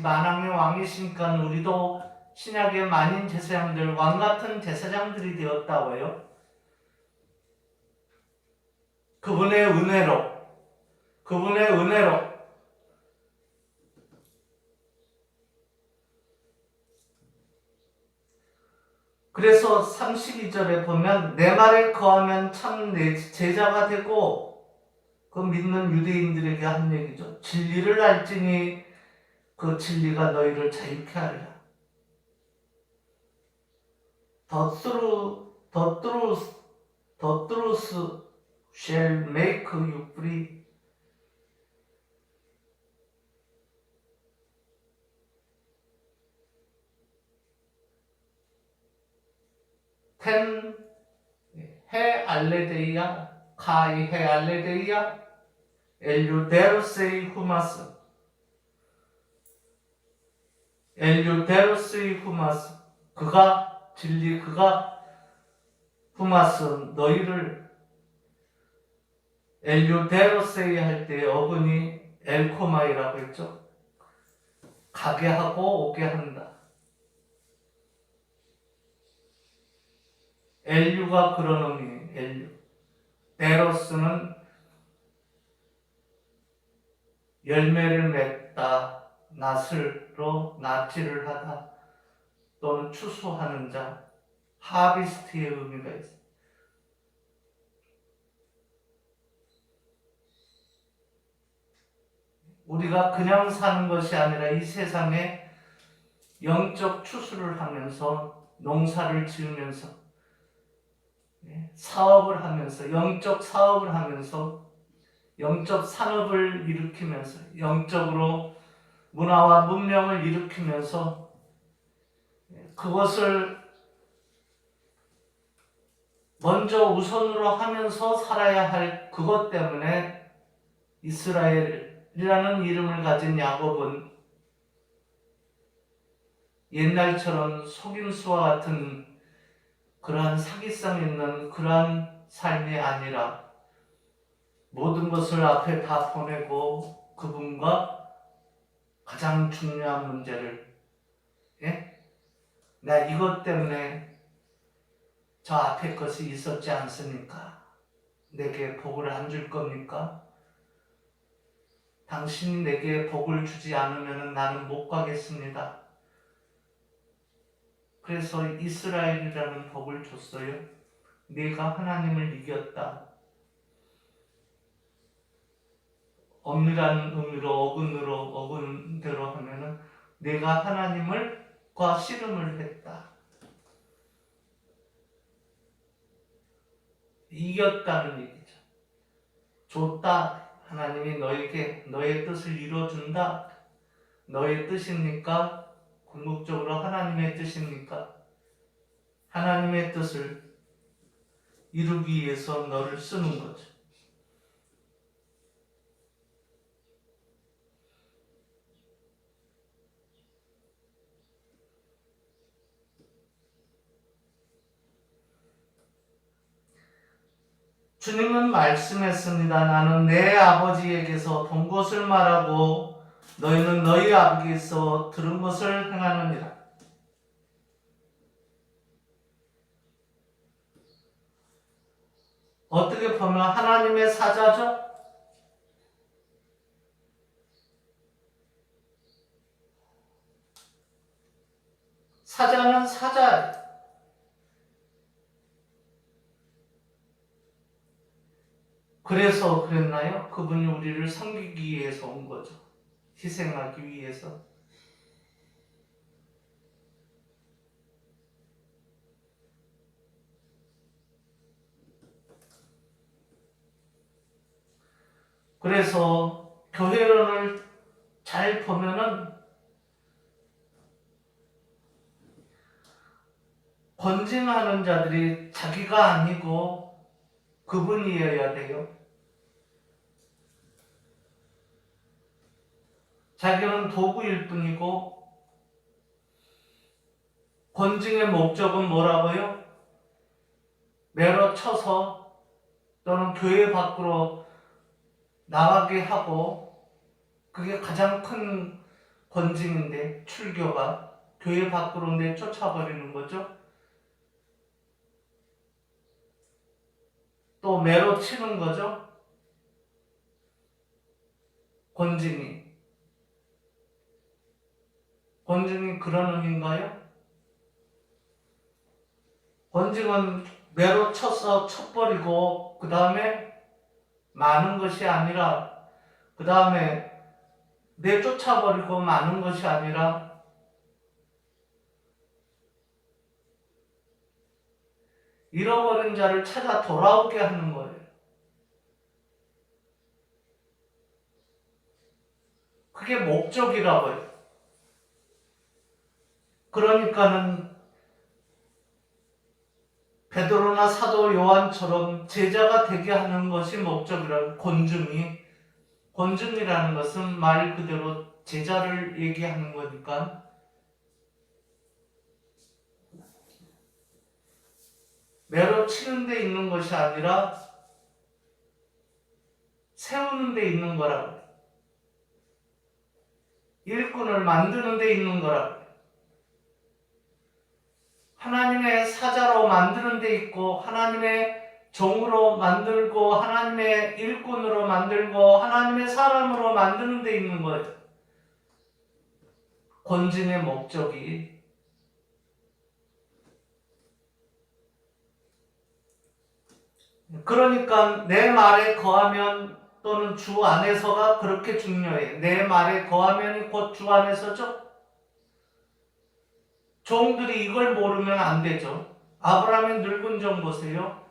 만왕의 왕이시니까 우리도 신약의 만인 제사장들, 왕같은 제사장들이 되었다고요. 그분의 은혜로. 그래서 32절에 보면 내 말에 거하면 참 내 제자가 되고, 그 믿는 유대인들에게 한 얘기죠. 진리를 알지니 그 진리가 너희를 자유케 하리라. The truth shall make you free. 텐 해 알레데이아 카이 해 알레데이아 엘유데로세이 후마스 그가 진리, 그가 후마스 너희를, 엘유데로세이 할 때 어근이 엘코마이라고 했죠. 가게 하고 오게 한다. 엘유가 그런 의미예요. 엘유. 데로스는 열매를 맺다, 낫지를 하다, 또는 추수하는 자, 하비스트의 의미가 있습니다. 우리가 그냥 사는 것이 아니라 이 세상에 영적 추수를 하면서, 농사를 지으면서, 사업을 하면서, 영적 사업을 하면서, 영적 산업을 일으키면서, 영적으로 문화와 문명을 일으키면서 그것을 먼저 우선으로 하면서 살아야 할 그것 때문에 이스라엘이라는 이름을 가진 야곱은 옛날처럼 속임수와 같은 그러한 사기성 있는 그러한 삶이 아니라 모든 것을 앞에 다 보내고 그분과 가장 중요한 문제를, 나 이것 때문에 저 앞에 것이 있었지 않습니까? 내게 복을 안 줄 겁니까? 당신이 내게 복을 주지 않으면 나는 못 가겠습니다. 그래서 이스라엘이라는 복을 줬어요. 네가 하나님을 이겼다. 엄밀한 의미로 어근대로 하면은 내가 하나님과 씨름을 했다. 이겼다는 얘기죠. 줬다. 하나님이 너에게 너의 뜻을 이루어준다. 너의 뜻입니까? 궁극적으로 하나님의 뜻입니까? 하나님의 뜻을 이루기 위해서 너를 쓰는 거죠. 주님은 말씀했습니다. 나는 내 아버지에게서 본 것을 말하고 너희는 너희 아버지에게서 들은 것을 행하느니라. 어떻게 보면 하나님의 사자죠? 사자는 사자. 그래서 그랬나요? 그분이 우리를 섬기기 위해서 온 거죠. 희생하기 위해서. 그래서 교회론을 잘 보면은 권징하는 자들이 자기가 아니고 그분이어야 돼요. 자기는 도구일 뿐이고 권징의 목적은 뭐라고요? 매로 쳐서 또는 교회 밖으로 나가게 하고, 그게 가장 큰 권징인데, 출교가 교회 밖으로 내쫓아버리는 거죠. 또 매로 치는 거죠. 권징이 그런 의미인가요? 권징은 매로 쳐서 쳐버리고 그 다음에 많은 것이 아니라, 그 다음에 내쫓아버리고 많은 것이 아니라 잃어버린 자를 찾아 돌아오게 하는 거예요. 그게 목적이라고요. 그러니까는 베드로나 사도 요한처럼 제자가 되게 하는 것이 목적이라고. 권중이라는 것은 말 그대로 제자를 얘기하는 거니까, 매로 치는 데 있는 것이 아니라 세우는 데 있는 거라고. 일꾼을 만드는 데 있는 거라고. 하나님의 사자로 만드는 데 있고, 하나님의 종으로 만들고, 하나님의 일꾼으로 만들고, 하나님의 사람으로 만드는 데 있는 거예요. 권징의 목적이. 그러니까 내 말에 거하면, 또는 주 안에서가 그렇게 중요해. 내 말에 거하면이 곧 주 안에서죠. 종들이 이걸 모르면 안 되죠. 아브라함의 늙은 종 보세요.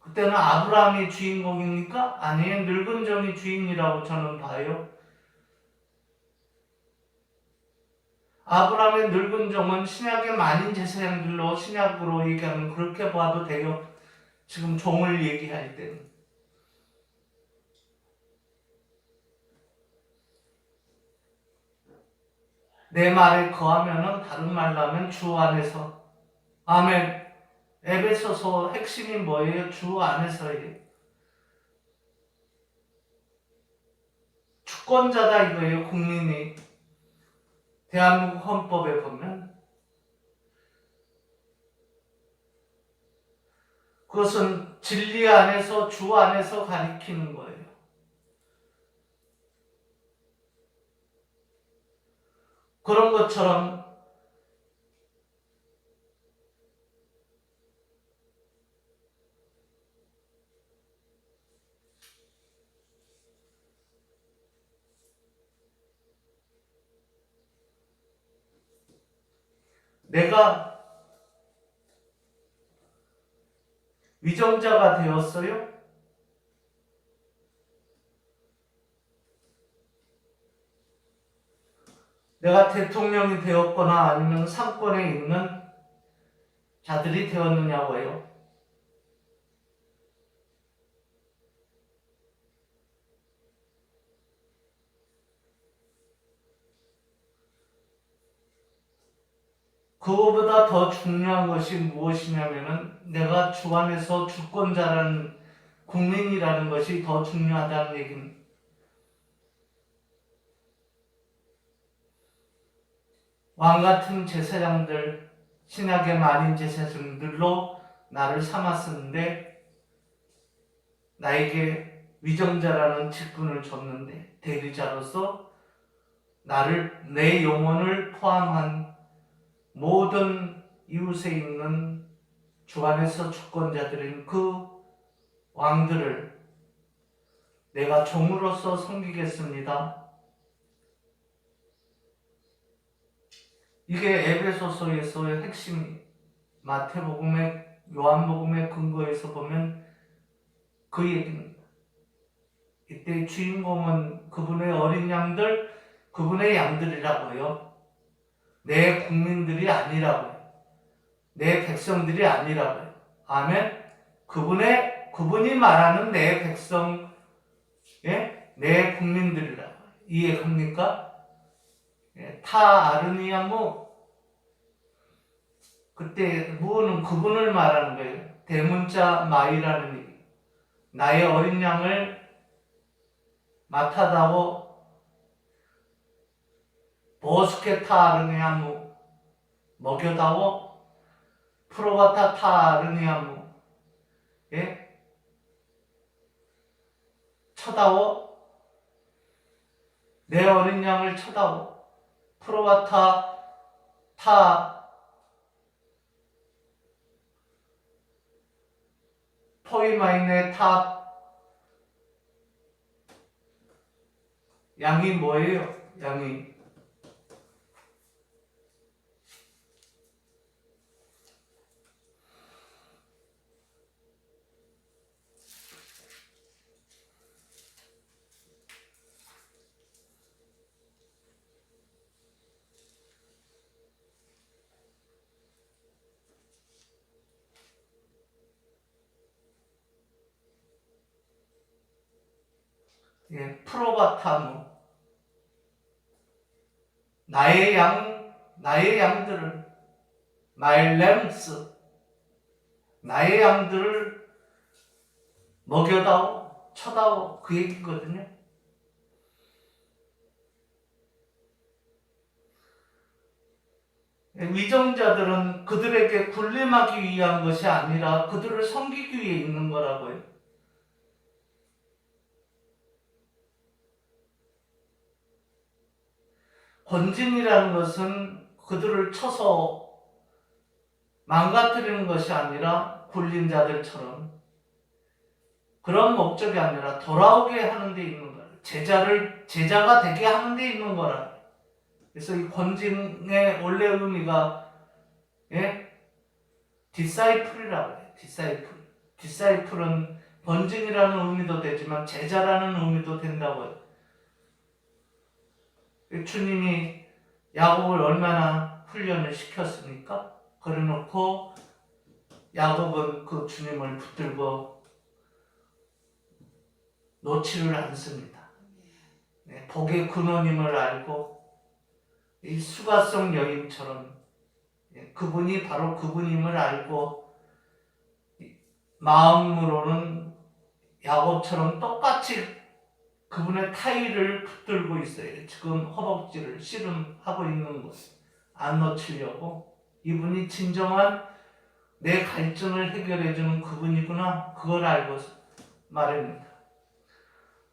그때는 아브라함이 주인공입니까? 아니에요. 늙은 종이 주인이라고 저는 봐요. 아브라함의 늙은 종은 신약의 만인 제사장들로, 신약으로 얘기하면 그렇게 봐도 돼요. 지금 종을 얘기할 때는. 내 말에 거하면은, 다른 말로 하면 주 안에서. 아멘. 에베소서 핵심이 뭐예요? 주 안에서예요. 주권자다 이거예요. 국민이. 대한민국 헌법에 보면 그것은 진리 안에서, 주 안에서 가리키는 거예요. 그런 것처럼 내가 위정자가 되었어요? 내가 대통령이 되었거나 아니면 상권에 있는 자들이 되었느냐고요. 그거보다 더 중요한 것이 무엇이냐면은 내가 주 안에서 주권자라는 국민이라는 것이 더 중요하다는 얘기입니다. 왕같은 제사장들, 신약의 만인 제사장들로 나를 삼았었는데 나에게 위정자라는 직분을 줬는데 대리자로서 나를 내 영혼을 포함한 모든 이웃에 있는 주 안에서 주권자들인 그 왕들을 내가 종으로서 섬기겠습니다. 이게 에베소서에서의 핵심, 마태복음의 요한복음의 근거에서 보면 그 얘기입니다. 이때 주인공은 그분의 어린 양들, 그분의 양들이라고요. 내 국민들이 아니라고요. 내 백성들이 아니라고요. 아멘. 그분이 말하는 내 백성, 예? 내 국민들이라고. 이해갑니까? 예, 타 아르니아무, 그때 무는 그분을 말하는 거예요. 대문자 마이라는 얘기. 나의 어린 양을 마타다고 보스케 타 아르니아무, 먹여다오 프로바타 타 아르니아무, 예? 쳐다오, 내 어린 양을 쳐다오. 프로바타 타 포이마이네 타. 양이 뭐예요? 양이 예, 프로바타무. 나의 양들을, my lambs, 나의 양들을 먹여다오, 쳐다오, 그 얘기거든요. 위정자들은 그들에게 군림하기 위한 것이 아니라 그들을 섬기기 위해 있는 거라고요. 권징이라는 것은 그들을 쳐서 망가뜨리는 것이 아니라 굴린 자들처럼 그런 목적이 아니라 돌아오게 하는 데 있는 거예요. 제자가 되게 하는 데 있는 거라. 그래서 이 권징의 원래 의미가 디사이플이라고 해요. 디사이플은 번징이라는 의미도 되지만 제자라는 의미도 된다고 해요. 주님이 야곱을 얼마나 훈련을 시켰습니까? 그래놓고 야곱은 그 주님을 붙들고 놓지를 않습니다. 복의 근원임을 알고 이 수가성 여인처럼 그분이 바로 그분임을 알고 마음으로는 야곱처럼 똑같이 그분의 타의를 붙들고 있어요. 지금 허벅지를 씨름하고 있는 것. 안 놓치려고. 이분이 진정한 내 갈증을 해결해주는 그분이구나. 그걸 알고 말입니다.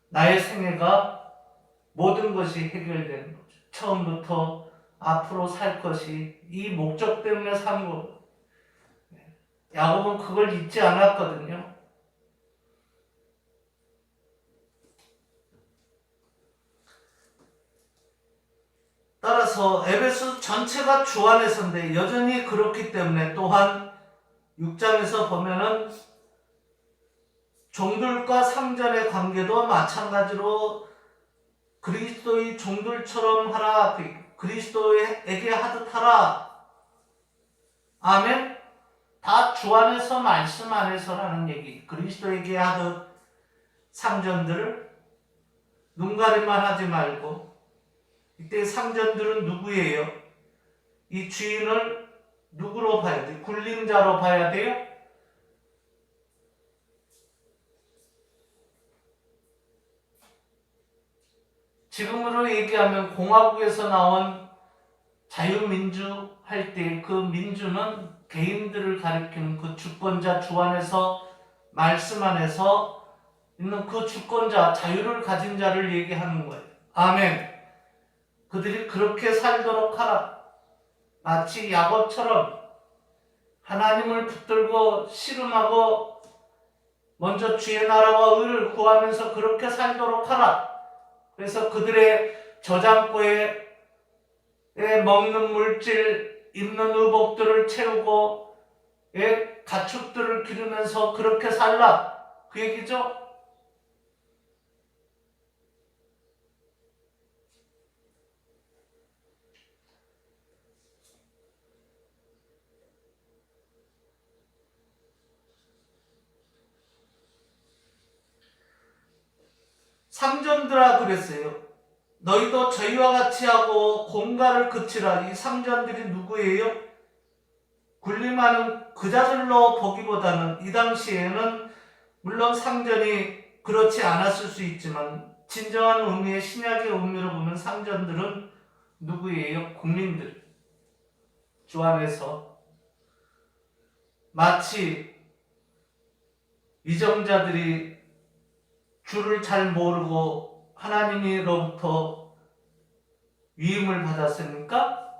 나의 생애가 모든 것이 해결되는 거죠. 처음부터 앞으로 살 것이 이 목적 때문에 산 거고. 야곱은 그걸 잊지 않았거든요. 따라서 에베소 전체가 주 안에서인데 여전히 그렇기 때문에 또한 6장에서 보면은 종들과 상전의 관계도 마찬가지로 그리스도의 종들처럼 하라. 그리스도에게 하듯 하라. 아멘. 다 주 안에서 말씀 안에서라는 얘기. 그리스도에게 하듯 상전들을 눈가림만 하지 말고. 이때 상전들은 누구예요? 이 주인을 누구로 봐야 돼요? 굴림자로 봐야 돼요? 지금으로 얘기하면 공화국에서 나온 자유민주 할 때 그 민주는 개인들을 가리키는 그 주권자, 주 안에서 말씀 안에서 있는 그 주권자, 자유를 가진 자를 얘기하는 거예요. 아멘. 그들이 그렇게 살도록 하라. 마치 야곱처럼 하나님을 붙들고 씨름하고 먼저 주의 나라와 의를 구하면서 그렇게 살도록 하라. 그래서 그들의 저장고에 먹는 물질, 입는 의복들을 채우고 가축들을 기르면서 그렇게 살라. 그 얘기죠. 상전들아 그랬어요. 너희도 저희와 같이 하고 공갈을 그치라. 이 상전들이 누구예요? 군림하는 그자들로 보기보다는 이 당시에는 물론 상전이 그렇지 않았을 수 있지만 진정한 의미의 신약의 의미로 보면 상전들은 누구예요? 국민들. 주 안에서 마치 위정자들이 주를 잘 모르고 하나님으로부터 위임을 받았습니까?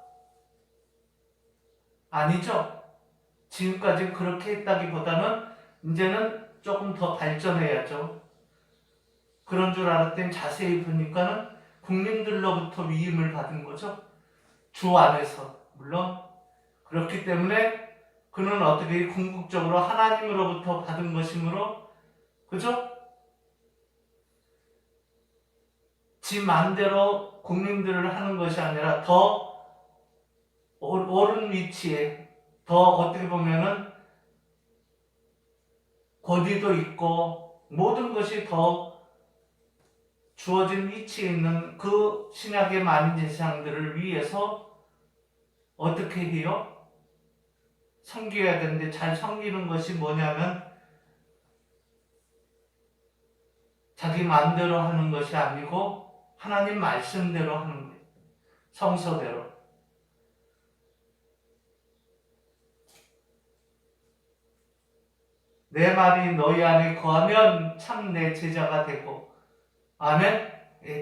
아니죠. 지금까지 그렇게 했다기보다는 이제는 조금 더 발전해야죠. 그런 줄 알았더니 자세히 보니까는 국민들로부터 위임을 받은 거죠. 주 안에서. 물론 그렇기 때문에 그는 어떻게 궁극적으로 하나님으로부터 받은 것이므로, 그죠? 지 맘대로 국민들을 하는 것이 아니라 더 옳은 위치에, 더 어떻게 보면은 권위도 있고 모든 것이 더 주어진 위치에 있는 그 신약의 만인 제사장들을 위해서 어떻게 해요? 섬겨야 되는데, 잘 섬기는 것이 뭐냐면 자기 마음대로 하는 것이 아니고 하나님 말씀대로 하는 거예요. 성서대로. 내 말이 너희 안에 거하면 참 내 제자가 되고, 아멘?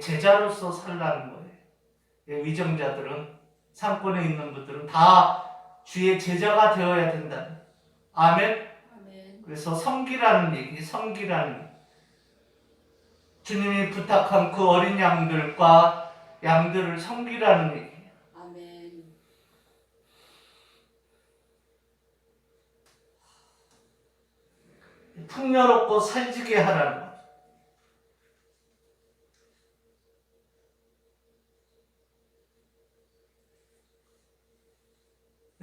제자로서 살라는 거예요. 위정자들은, 상권에 있는 분들은 다 주의 제자가 되어야 된다. 아멘? 아멘. 그래서 섬기라는 얘기, 섬기라는, 주님이 부탁한 그 어린 양들과 양들을 섬기라는 얘기. 아멘. 풍요롭고 살지게 하라는 것.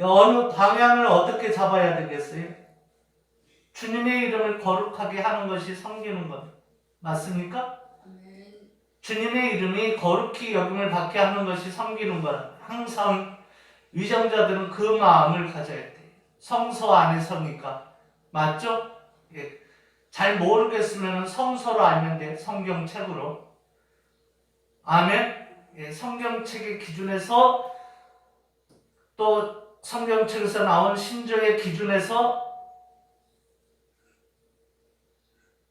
어느 방향을 어떻게 잡아야 되겠어요? 주님의 이름을 거룩하게 하는 것이 섬기는 것. 맞습니까? 아멘. 주님의 이름이 거룩히 여김을 받게 하는 것이 섬기는 것. 항상 위정자들은 그 마음을 가져야 돼요. 성서 안에서니까. 맞죠? 예. 잘 모르겠으면 성서로 알면 돼. 성경책으로. 아멘. 예. 성경책의 기준에서, 또 성경책에서 나온 신조의 기준에서,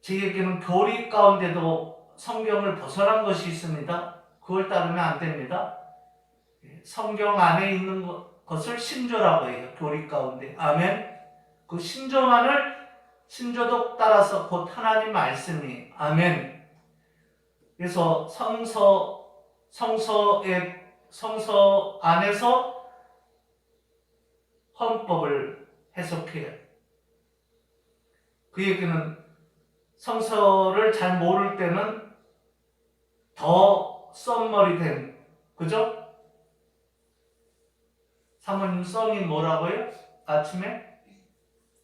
저에게는 교리 가운데도 성경을 벗어난 것이 있습니다. 그걸 따르면 안 됩니다. 성경 안에 있는 것을 신조라고 해요. 교리 가운데. 아멘. 그 신조도 따라서 곧 하나님 말씀이. 아멘. 그래서 성서 안에서 헌법을 해석해요. 그 얘기는 성서를 잘 모를 때는 더 썸머리 된, 그죠? 사모님 썸이 뭐라고요? 아침에?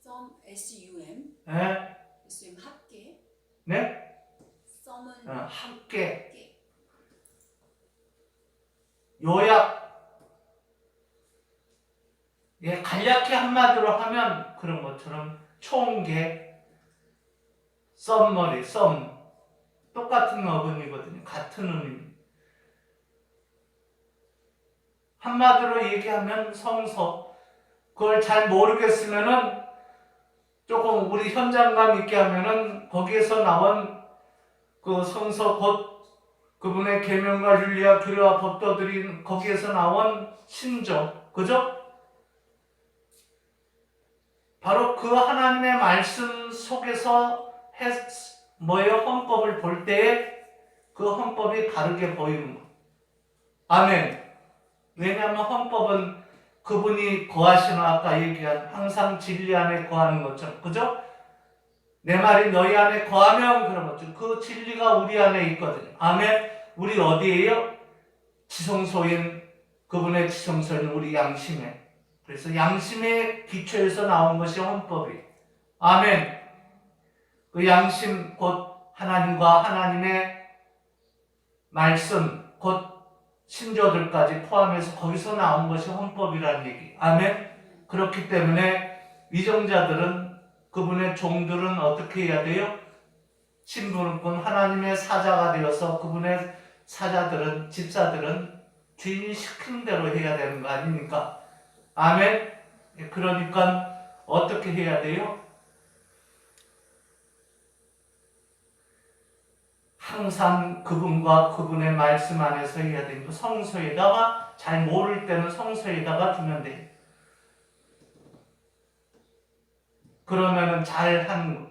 썸 SUM 네? SUM 합계 네? 썸은 함께. 요약. 예, 간략히 한마디로 하면 그런 것처럼 총계, 썸머리, 썸. 똑같은 어근이거든요. 같은 의미. 한마디로 얘기하면 성서. 그걸 잘 모르겠으면은 조금 우리 현장감 있게 하면은 거기에서 나온 그 성서 곧 그분의 계명과 윤리와 규례와 법도들이 거기에서 나온 신조. 그죠? 바로 그 하나님의 말씀 속에서 헌법을 볼 때에 그 헌법이 다르게 보이는 거. 아멘. 왜냐하면 헌법은 그분이 거하시는 아까 얘기한 항상 진리 안에 거하는 것처럼, 그죠? 내 말이 너희 안에 거하면 그런 거죠. 그 진리가 우리 안에 있거든요. 아멘. 우리 어디에요? 지성소인 그분의 지성소인 우리 양심에. 그래서 양심의 기초에서 나온 것이 헌법이. 아멘. 그 양심 곧 하나님과 하나님의 말씀 곧 신조들까지 포함해서 거기서 나온 것이 헌법이라는 얘기. 아멘. 그렇기 때문에 위정자들은 그분의 종들은 어떻게 해야 돼요? 신분은 하나님의 사자가 되어서 그분의 사자들은 집사들은 주인이 시키는 대로 해야 되는 거 아닙니까? 아멘. 그러니까 어떻게 해야 돼요? 항상 그분과 그분의 말씀 안에서 해야 됩니다. 성서에다가 잘 모를 때는 성서에다가 두면 돼요. 그러면은 잘 하는 거.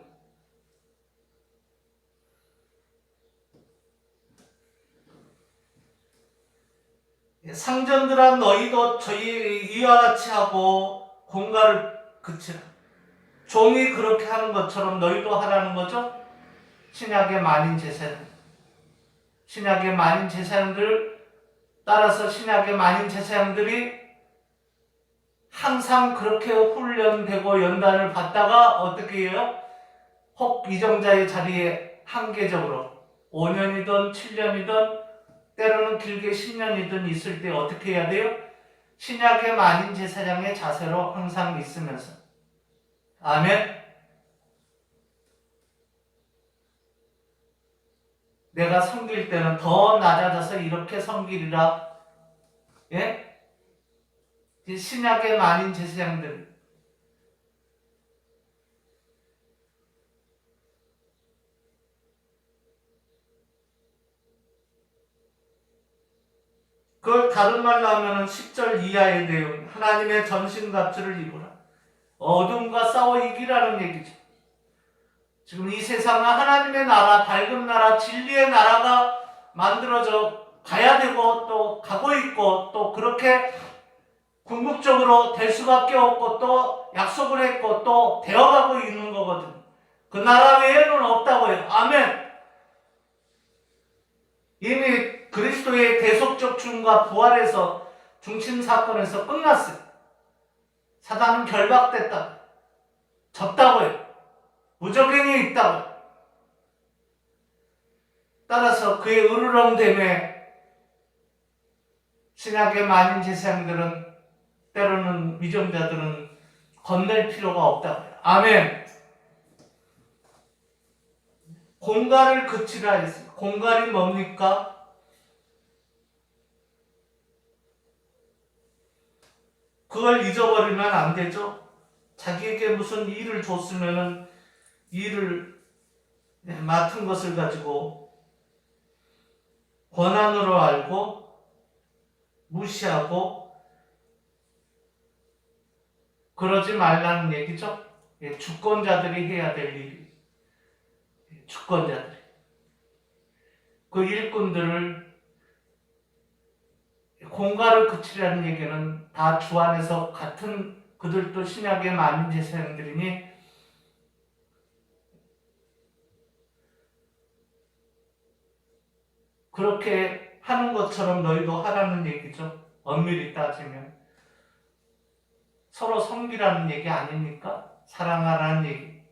상전들아 너희도 저희 이와 같이 하고 공갈을 그치라. 종이 그렇게 하는 것처럼 너희도 하라는 거죠. 신약의 만인 제사장. 신약의 만인 제사장들 따라서 신약의 만인 제사장들이 항상 그렇게 훈련되고 연단을 받다가 어떻게 해요? 혹 위정자의 자리에 한계적으로 5년이든 7년이든 때로는 길게 10년이든 있을 때 어떻게 해야 돼요? 신약의 만인 제사장의 자세로 항상 있으면서. 아멘. 내가 섬길 때는 더 낮아져서 이렇게 섬기리라. 예? 신약의 만인 제사장들. 그걸 다른 말로 하면은 10절 이하의 내용. 하나님의 전신갑주를 입으라. 어둠과 싸워 이기라는 얘기죠. 지금 이 세상은 하나님의 나라, 밝은 나라, 진리의 나라가 만들어져 가야 되고 또 가고 있고 또 그렇게 궁극적으로 될 수밖에 없고 또 약속을 했고 또 되어가고 있는 거거든요. 그 나라 외에는 없다고 해요. 아멘. 이미 그리스도의 대속적 죽음과 부활에서 중심 사건에서 끝났어요. 사단은 결박됐다. 졌다고요. 무적행이 있다고. 따라서 그의 으르렁됨에 신약의 만인 제사장들은 때로는 위정자들은 건넬 필요가 없다고요. 아멘. 공갈을 그치라 했어요. 공갈이 뭡니까? 그걸 잊어버리면 안 되죠. 자기에게 무슨 일을 줬으면은 일을 맡은 것을 가지고 권한으로 알고 무시하고 그러지 말라는 얘기죠. 주권자들이 해야 될 일이. 주권자들이. 그 일꾼들을 공갈을 그치라는 얘기는 다 주 안에서 같은 그들도 신약의 만인 제사장들이니 그렇게 하는 것처럼 너희도 하라는 얘기죠. 엄밀히 따지면. 서로 섬기라는 얘기 아닙니까? 사랑하라는 얘기.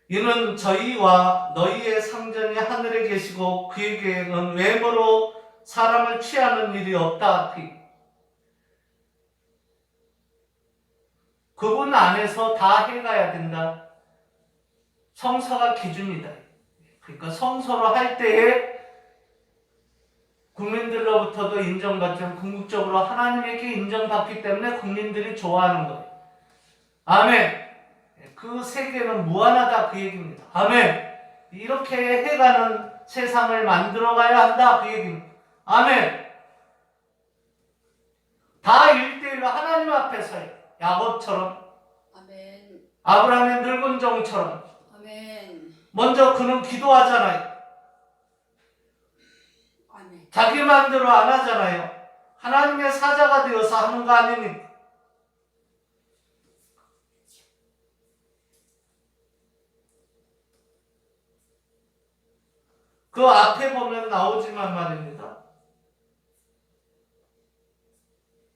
이는 저희와 너희의 상전이 하늘에 계시고 그에게는 외모로 사람을 취하는 일이 없다. 그분 안에서 다 해가야 된다. 성서가 기준이다. 그러니까 성서로 할 때에 국민들로부터도 인정받지만 궁극적으로 하나님에게 인정받기 때문에 국민들이 좋아하는 거예요. 아멘. 그 세계는 무한하다 그 얘기입니다. 아멘. 이렇게 해가는 세상을 만들어가야 한다 그 얘기입니다. 아멘. 다 1대1로 하나님 앞에서요. 야곱처럼, 아멘. 아브라함의 늙은 종처럼. 아멘. 먼저 그는 기도하잖아요. 아멘. 자기 마음대로 안 하잖아요. 하나님의 사자가 되어서 하는 거 아닙니까? 그 앞에 보면 나오지만 말입니다.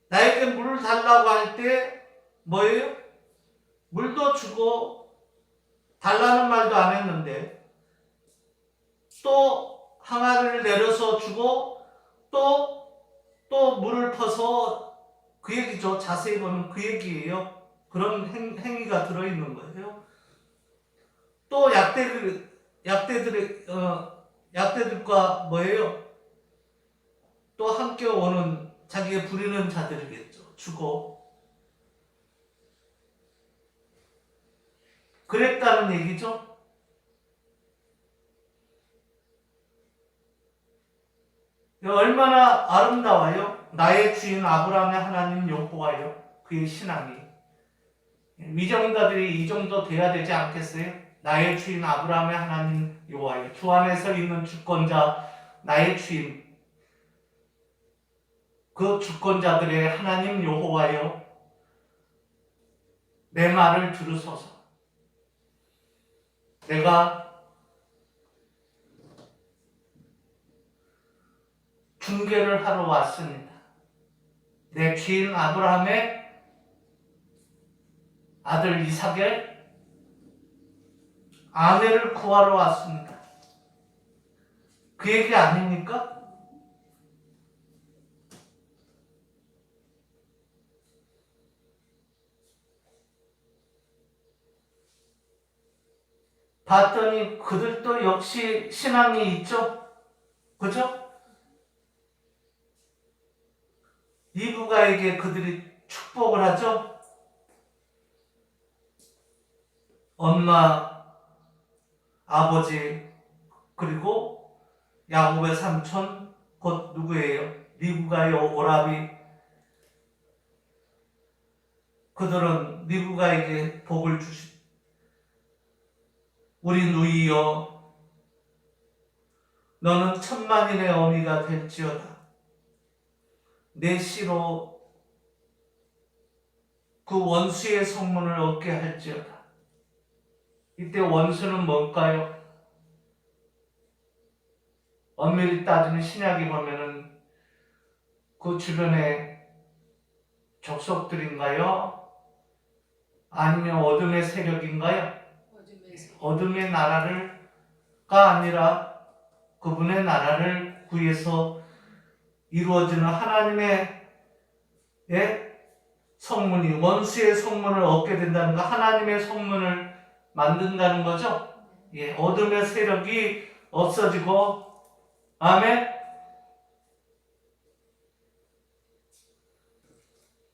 나에게 물을 달라고 할 때 뭐예요? 물도 주고 달라는 말도 안 했는데 또 항아리를 내려서 주고 또 물을 퍼서 그 얘기죠. 자세히 보면 그 얘기예요. 그런 행위가 들어있는 거예요. 또 약대들과 뭐예요? 또 함께 오는 자기의 부리는 자들이겠죠. 주고 그랬다는 얘기죠. 얼마나 아름다워요. 나의 주인 아브라함의 하나님 여호와요. 그의 신앙이 위정자들이 이 정도 돼야 되지 않겠어요? 나의 주인 아브라함의 하나님 여호와요. 주 안에서 있는 주권자 나의 주인 그 주권자들의 하나님 여호와여 내 말을 들으소서. 내가 중개를 하러 왔습니다. 내 주인 아브라함의 아들 이삭의 아내를 구하러 왔습니다. 그 얘기 아닙니까? 봤더니 그들도 역시 신앙이 있죠? 그죠? 리브가에게 그들이 축복을 하죠? 엄마, 아버지, 그리고 야곱의 삼촌, 곧 누구예요? 리브가의 오라비. 그들은 리브가에게 복을 주시. 우리 누이여, 너는 천만인의 어미가 될지어다. 내 씨로 그 원수의 성문을 얻게 할지어다. 이때 원수는 뭘까요? 엄밀히 따지면 신약에 보면은 그 주변에 족속들인가요? 아니면 어둠의 세력인가요? 어둠의 나라가 아니라 그분의 나라를 구해서 이루어지는 하나님의 성문이 원수의 성문을 얻게 된다는 거, 하나님의 성문을 만든다는 거죠. 예, 어둠의 세력이 없어지고, 아멘.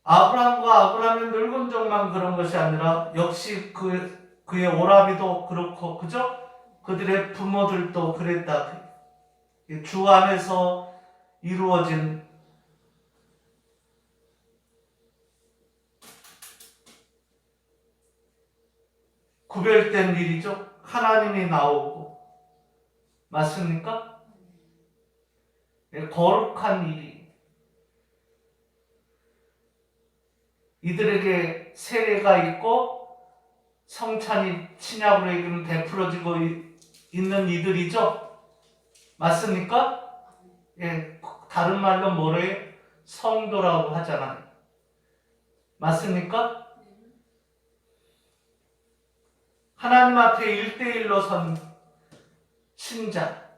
아브라함과 아브라함의 늙은 종만 그런 것이 아니라 역시 그의 오라비도 그렇고, 그죠? 그들의 부모들도 그랬다. 주 안에서 이루어진 구별된 일이죠. 하나님이 나오고. 맞습니까? 거룩한 일이. 이들에게 세례가 있고 성찬이 신약으로 얘기하면 베풀어지고 있는 이들이죠. 맞습니까? 예, 다른 말로 뭐래? 성도라고 하잖아요. 맞습니까? 하나님 앞에 1대1로 선 신자,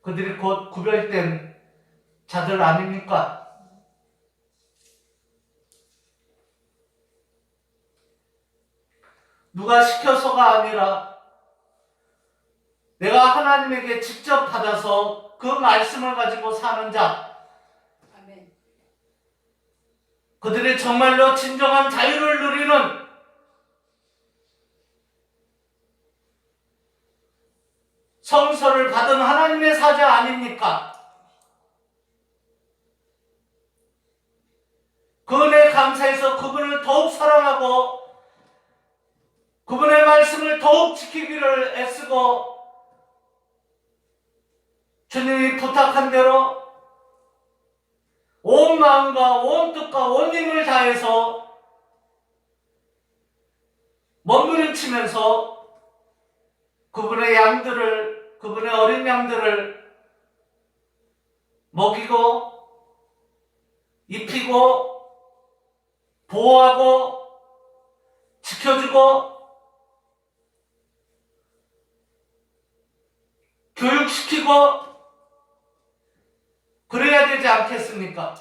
그들이 곧 구별된 자들 아닙니까? 누가 시켜서가 아니라 내가 하나님에게 직접 받아서 그 말씀을 가지고 사는 자, 아멘. 그들이 정말로 진정한 자유를 누리는 성서를 받은 하나님의 사자 아닙니까? 그 은혜에 감사해서 그분을 더욱 사랑하고 그분의 말씀을 더욱 지키기를 애쓰고 주님이 부탁한 대로 온 마음과 온 뜻과 온 힘을 다해서 몸부림치면서 그분의 양들을, 그분의 어린 양들을 먹이고 입히고 보호하고 지켜주고 교육시키고 그래야 되지 않겠습니까?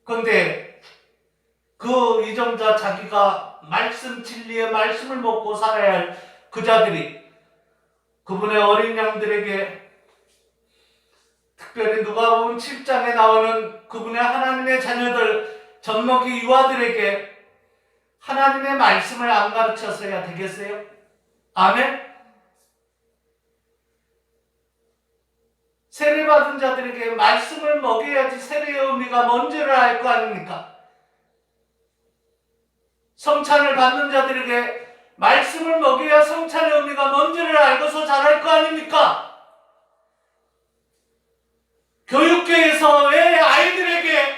그런데 그 이정자 자기가 말씀 진리의 말씀을 먹고 살아야 할 그 자들이 그분의 어린 양들에게, 특별히 누가복음 7장에 나오는 그분의 하나님의 자녀들 젖먹이 유아들에게 하나님의 말씀을 안 가르쳐서야 되겠어요? 아멘? 세례받은 자들에게 말씀을 먹여야지 세례의 의미가 뭔지를 알 거 아닙니까? 성찬을 받는 자들에게 말씀을 먹여야 성찬의 의미가 뭔지를 알고서 잘할 거 아닙니까? 교육계에서 왜 아이들에게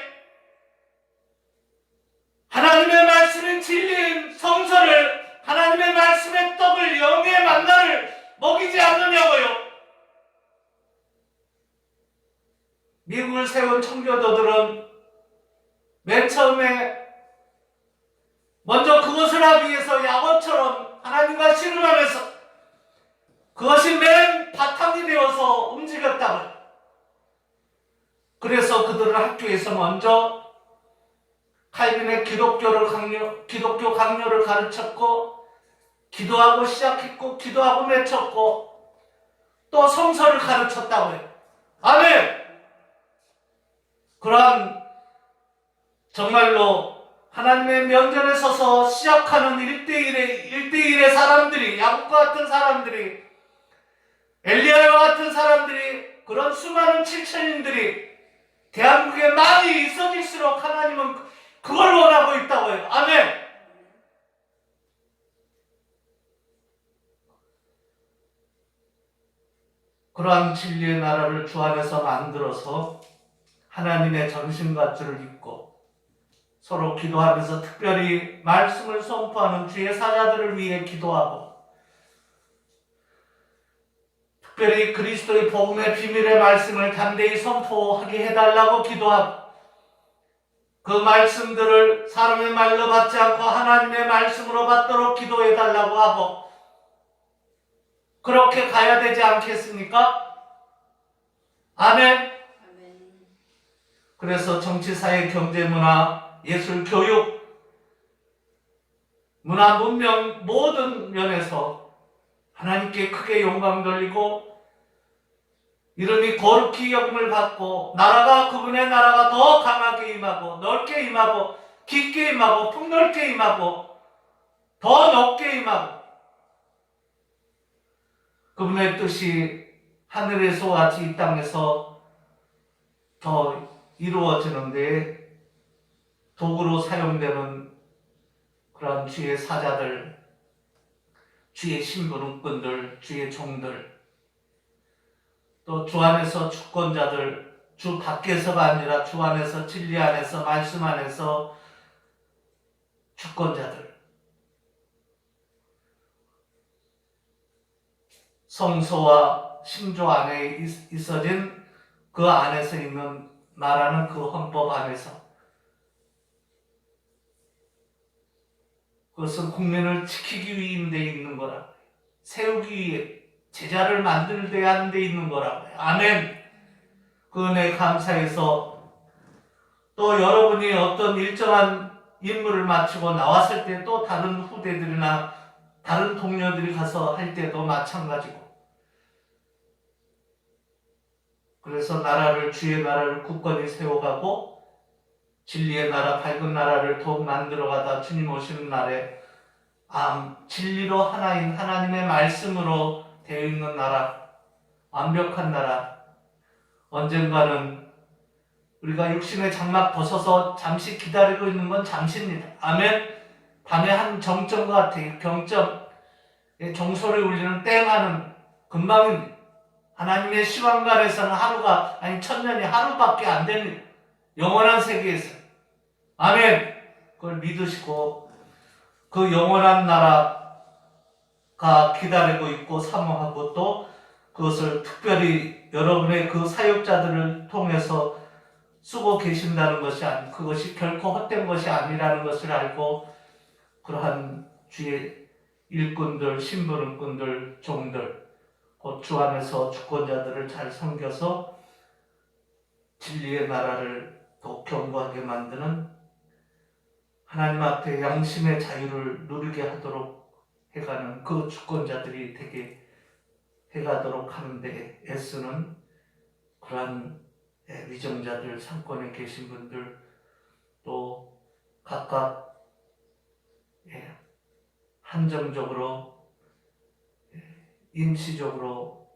하나님의 말씀인 진리인 성서를, 하나님의 말씀의 떡을, 영의 만나를 먹이지 않느냐고요? 미국을 세운 청교도들은 맨 처음에 먼저 그것을 하기 위해서 약어처럼 하나님과 씨름하면서 그것이 맨 바탕이 되어서 움직였다고요. 그래서 그들은 학교에서 먼저 칼빈의 기독교 강요를 가르쳤고, 기도하고 시작했고, 기도하고 맺혔고, 또 성서를 가르쳤다고요. 아멘! 그러한 정말로 하나님의 면전에 서서 시작하는 1대1의 사람들이, 야곱과 같은 사람들이, 엘리야와 같은 사람들이, 그런 수많은 7천인들이 대한민국에 많이 있어질수록 하나님은 그걸 원하고 있다고요. 아멘! 그러한 진리의 나라를 주 안에서 만들어서 하나님의 전신갑주를 입고 서로 기도하면서 특별히 말씀을 선포하는 주의 사자들을 위해 기도하고, 특별히 그리스도의 복음의 비밀의 말씀을 담대히 선포하게 해달라고 기도하고, 그 말씀들을 사람의 말로 받지 않고 하나님의 말씀으로 받도록 기도해달라고 하고, 그렇게 가야 되지 않겠습니까? 아멘. 그래서 정치, 사회, 경제, 문화, 예술, 교육, 문화, 문명 모든 면에서 하나님께 크게 영광 돌리고 이름이 거룩히 여김을 받고 그분의 나라가 더 강하게 임하고 넓게 임하고 깊게 임하고 폭넓게 임하고 더 높게 임하고 그분의 뜻이 하늘에서와 같이 이 땅에서 더 이루어지는데 도구로 사용되는 그런 주의 사자들, 주의 신부름꾼들, 주의 종들, 또 주 안에서 주권자들, 주 밖에서가 아니라 주 안에서, 진리 안에서, 말씀 안에서 주권자들, 성소와 신조 안에 있어진 그 안에서 있는 나라는 그 헌법 안에서 그것은 국민을 지키기 위해 있는 거라. 세우기 위해 제자를 만들게 하는 데 있는 거라고요. 아멘. 그 은혜 감사해서 또 여러분이 어떤 일정한 임무를 마치고 나왔을 때 또 다른 후대들이나 다른 동료들이 가서 할 때도 마찬가지고, 그래서 나라를, 주의 나라를 굳건히 세워가고 진리의 나라, 밝은 나라를 더욱 만들어가다 주님 오시는 날에 진리로 하나인 하나님의 말씀으로 되어 있는 나라, 완벽한 나라, 언젠가는 우리가 육신의 장막 벗어서 잠시 기다리고 있는 건 잠시입니다. 아멘. 밤에 한 정점 같아요. 경점, 종소리 울리는 땡 하는 금방입니다. 하나님의 시간관에서는 하루가, 아니 천년이 하루밖에 안 됩니다. 영원한 세계에서. 아멘. 그걸 믿으시고 그 영원한 나라가 기다리고 있고 사모하고, 또 그것을 특별히 여러분의 그 사역자들을 통해서 쓰고 계신다는 것이 그것이 결코 헛된 것이 아니라는 것을 알고, 그러한 주의 일꾼들, 심부름꾼들, 종들, 곧 주 안에서 주권자들을 잘 섬겨서 진리의 나라를 더 견고하게 만드는, 하나님 앞에 양심의 자유를 누리게 하도록 해가는 그 주권자들이 되게 해가도록 하는데 애쓰는 그러한 위정자들, 상권에 계신 분들, 또 각각 한정적으로, 임시적으로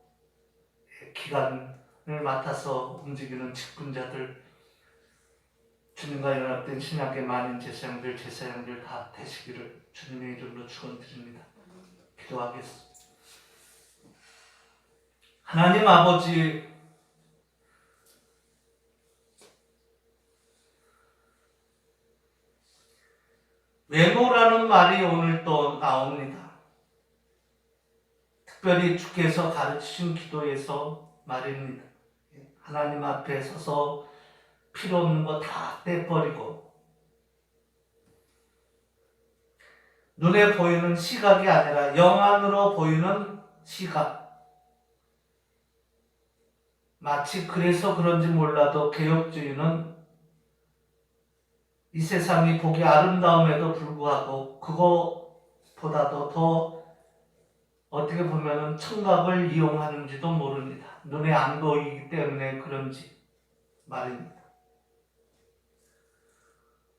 기간을 맡아서 움직이는 직분자들, 주님과 연합된 신약의 많은 제사장들 다 되시기를 주님의 이름으로 축원드립니다. 기도하겠습니다. 하나님 아버지, 외모라는 말이 오늘 또 나옵니다. 특별히 주께서 가르치신 기도에서 말입니다. 하나님 앞에 서서 필요 없는 거 다 떼버리고, 눈에 보이는 시각이 아니라 영안으로 보이는 시각. 마치 그래서 그런지 몰라도 개혁주의는 이 세상이 보기 아름다움에도 불구하고 그거보다도 더 어떻게 보면 청각을 이용하는지도 모릅니다. 눈에 안 보이기 때문에 그런지 말입니다.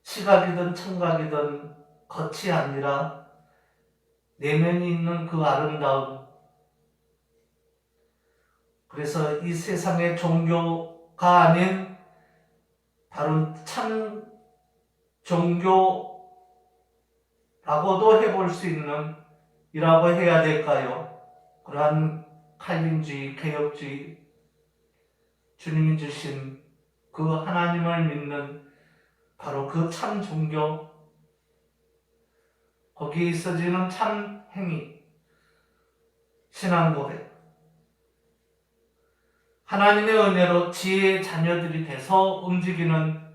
시각이든 청각이든 겉이 아니라 내면이 있는 그 아름다움. 그래서 이 세상의 종교가 아닌 바로 참 종교라고도 해볼 수 있는 이라고 해야 될까요? 그러한 칼빈주의, 개혁주의, 주님이 주신 그 하나님을 믿는 바로 그 참 종교, 거기에 있어지는 참 행위, 신앙 고백, 하나님의 은혜로 지혜의 자녀들이 돼서 움직이는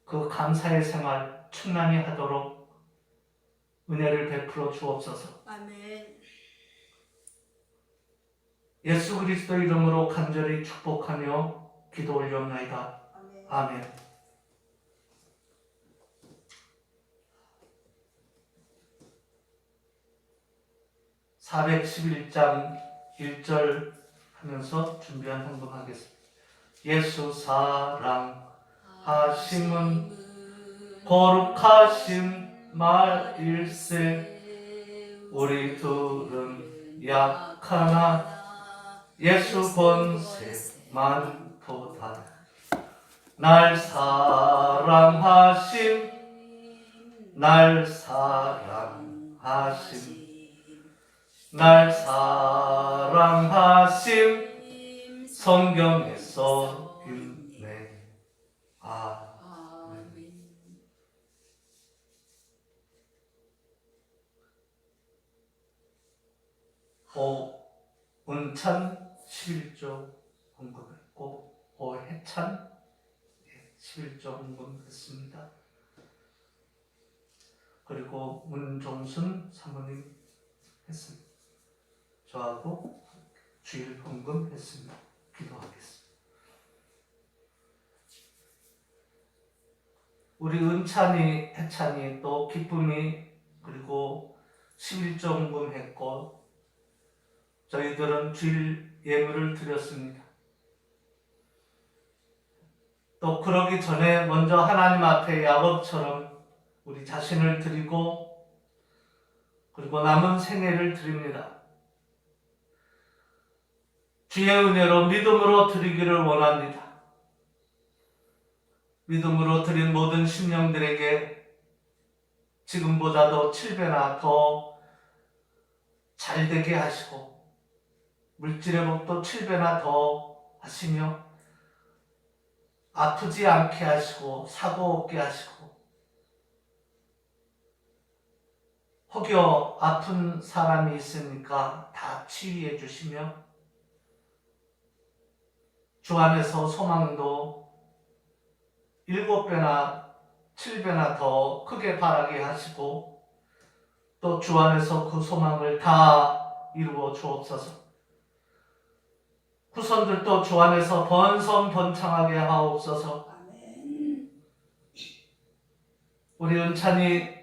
그 감사의 생활 충만히 하도록 은혜를 베풀어 주옵소서. 아멘. 예수 그리스도 이름으로 간절히 축복하며 기도 올려옵나이다. 아멘. 아멘. (411장) 1절 하면서 준비한 헌금하겠습니다. 예수 사랑하심은 거룩하신 말일세, 우리 둘은 약하나 예수 권세만 보다. 날 사랑하심, 날 사랑하심, 날 사랑하심, 성경에서 있네. 아멘. 은찬 11조 헌금했고, 오해찬 11조 했습니다. 그리고 문종순 사모님 했습니다. 저하고 주일 헌금 했습니다. 기도하겠습니다. 우리 은찬이, 해찬이 또 기쁨이 그리고 11조 했고 저희들은 주일 예물을 드렸습니다. 또 그러기 전에 먼저 하나님 앞에 야곱처럼 우리 자신을 드리고 그리고 남은 생애를 드립니다. 주의 은혜로 믿음으로 드리기를 원합니다. 믿음으로 드린 모든 심령들에게 지금보다도 7배나 더 잘되게 하시고 물질의 복도 7배나 더 하시며 아프지 않게 하시고 사고 없게 하시고 혹여 아픈 사람이 있으니까 다 치유해 주시며 주 안에서 소망도 7배나 7배나 더 크게 바라게 하시고 또 주 안에서 그 소망을 다 이루어 주옵소서. 후손들도 주 안에서 번성번창하게 하옵소서. 아멘. 우리 은찬이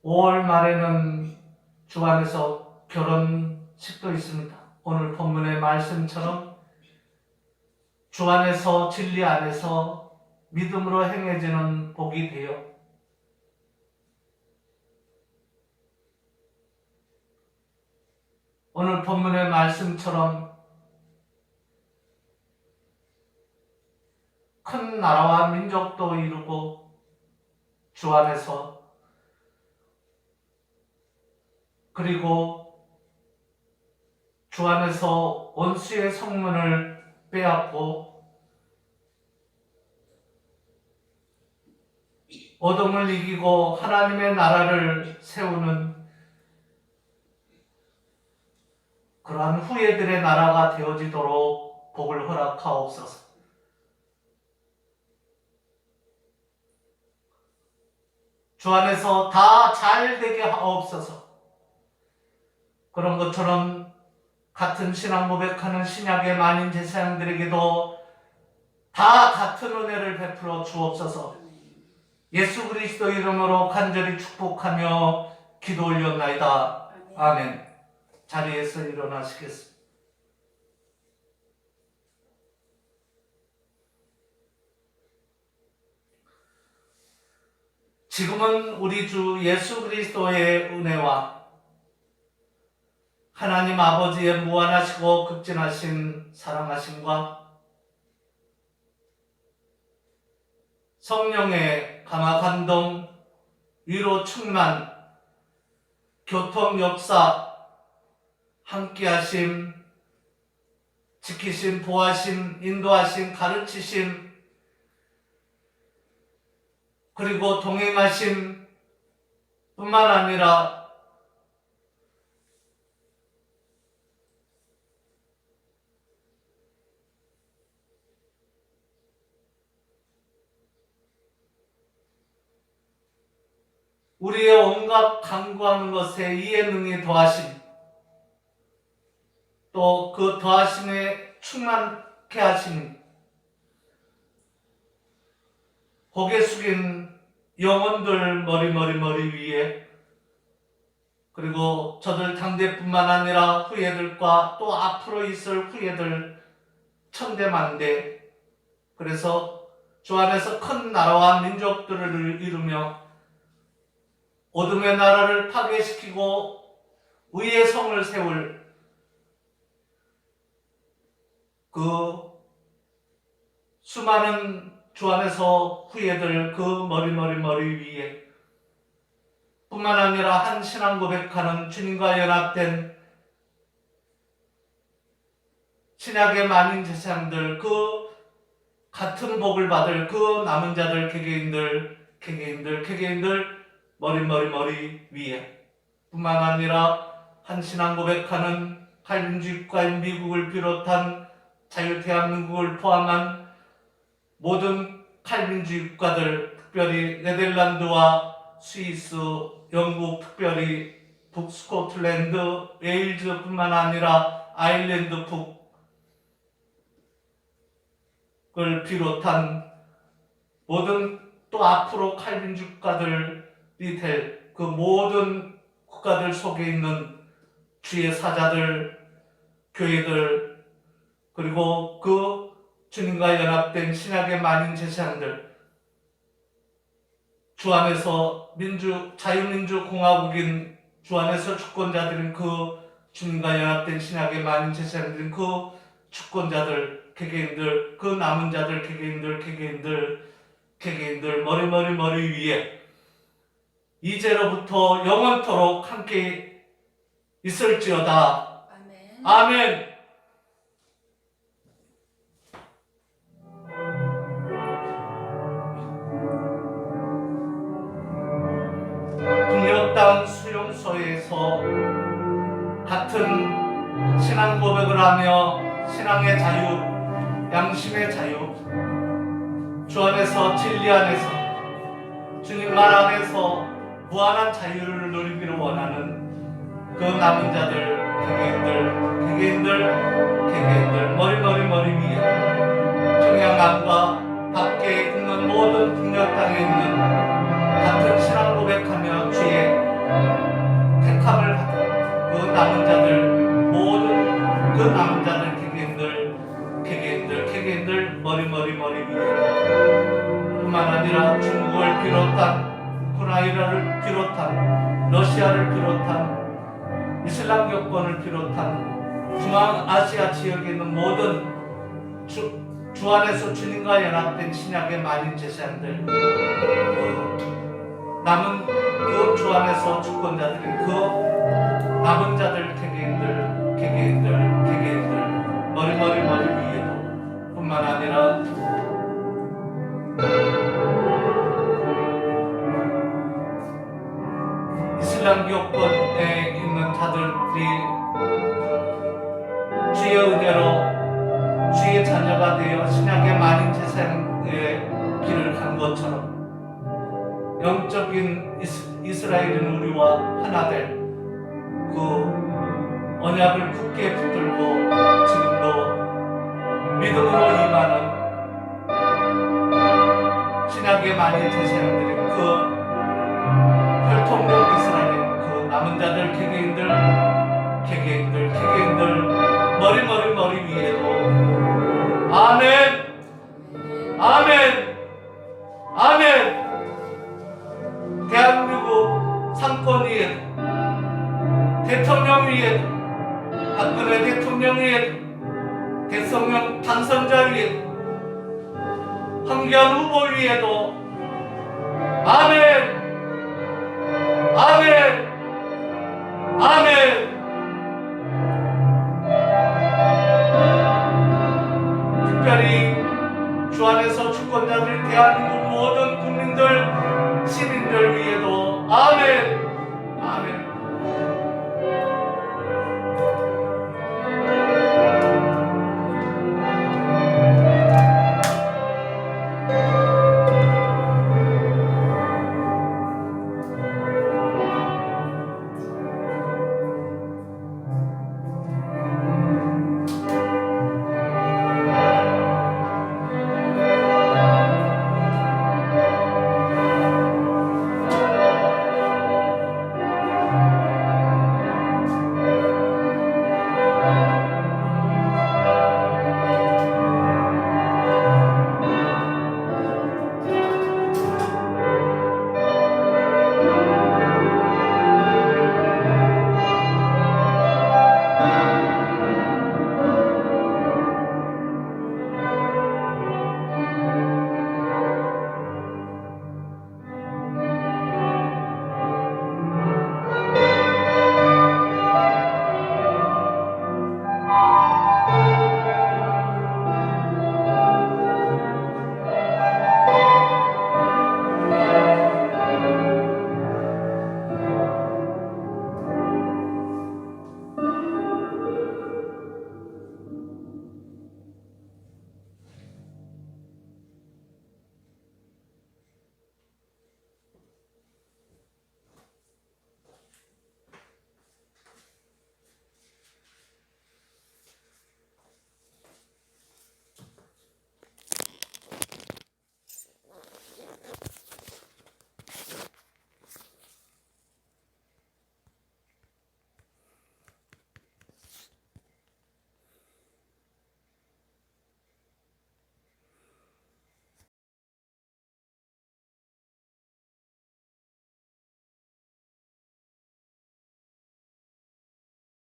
5월 말에는 주 안에서 결혼식도 있습니다. 오늘 본문의 말씀처럼 주 안에서 진리 안에서 믿음으로 행해지는 복이 되어 오늘 본문의 말씀처럼 큰 나라와 민족도 이루고 주 안에서 그리고 주 안에서 원수의 성문을 빼앗고 어둠을 이기고 하나님의 나라를 세우는 그러한 후예들의 나라가 되어지도록 복을 허락하옵소서. 주 안에서 다 잘되게 하옵소서. 그런 것처럼 같은 신앙 고백하는 신약의 만인 제사장들에게도 다 같은 은혜를 베풀어 주옵소서. 예수 그리스도 이름으로 간절히 축복하며 기도 올렸나이다. 아멘. 자리에서 일어나시겠습니다. 지금은 우리 주 예수 그리스도의 은혜와 하나님 아버지의 무한하시고 극진하신 사랑하심과 성령의 감화 감동, 위로 충만, 교통 역사, 함께하심, 지키심, 보호하심, 인도하심, 가르치심, 그리고 동행하심 뿐만 아니라 우리의 온갖 간구하는 것에 이에 능히 더하심, 또 그 더하심에 충만케 하시니 고개 숙인 영혼들 머리 위에 그리고 저들 당대뿐만 아니라 후예들과 또 앞으로 있을 후예들 천대만대, 그래서 주 안에서 큰 나라와 민족들을 이루며 어둠의 나라를 파괴시키고 의의 성을 세울 그 수많은 주 안에서 후예들 그 머리 위에 뿐만 아니라 한 신앙 고백하는 주님과 연합된 신약의 만인 제사장들 그 같은 복을 받을 그 남은 자들 개개인들 머리 위에 뿐만 아니라 한 신앙 고백하는 칼빈주의국가인 미국을 비롯한 자유대한민국을 포함한 모든 칼빈주의 국가들, 특별히 네덜란드와 스위스, 영국, 특별히 북스코틀랜드, 웨일즈뿐만 아니라 아일랜드 북을 비롯한 모든 또 앞으로 칼빈주의 국가들이 될 그 모든 국가들 속에 있는 주의 사자들, 교회들, 그리고 그 주님과 연합된 신약의 만인 제사장들, 주 안에서 자유민주공화국인 주 안에서 주권자들인 그 주님과 연합된 신약의 만인 제사장들인 그 주권자들, 개개인들, 그 남은 자들, 개개인들 머리 위에 이제로부터 영원토록 함께 있을지어다. 아멘. 아멘. 북녘 수용소에서 같은 신앙 고백을 하며 신앙의 자유, 양심의 자유, 주 안에서 진리 안에서 주님 말 안에서 무한한 자유를 누리기를 원하는 그 남은 자들, 개개인들 머리 위에 평양강과 밖에 있는 모든 북녘 땅에 있는 같은 신앙 고백하며 주의 택함을 받은 그 남은 자들, 모든 그 남은 자들, 개개인들 머리 위에 뿐만 아니라 중국을 비롯한 우크라이나를 비롯한 러시아를 비롯한 이슬람교권을 비롯한 중앙아시아 지역에 있는 모든 주 안에서 주님과 연합된 신약의 만인 제사장들, 남은 그 주 안에서 주권자들인 그 남은 자들, 개개인들 머리 위에도 뿐만 아니라 이슬람교권에 있는 자들이 주의 은혜로 주의 자녀가 되어 신약의 만인 제사장의 길을 간 것처럼 영적인 이스라엘인 우리와 하나 될 그 언약을 굳게 붙들고 지금도 믿음으로 임하는 신약의 만인 제사장들인 그 혈통적 이스라엘 그 남은 자들, 개개인들 머리 위에도 아멘. 대한민국 상권 위에도, 대통령 위에도, 박근혜 대통령 위에도, 대통령 당선자 위에도, 황교안 후보 위에도 아멘.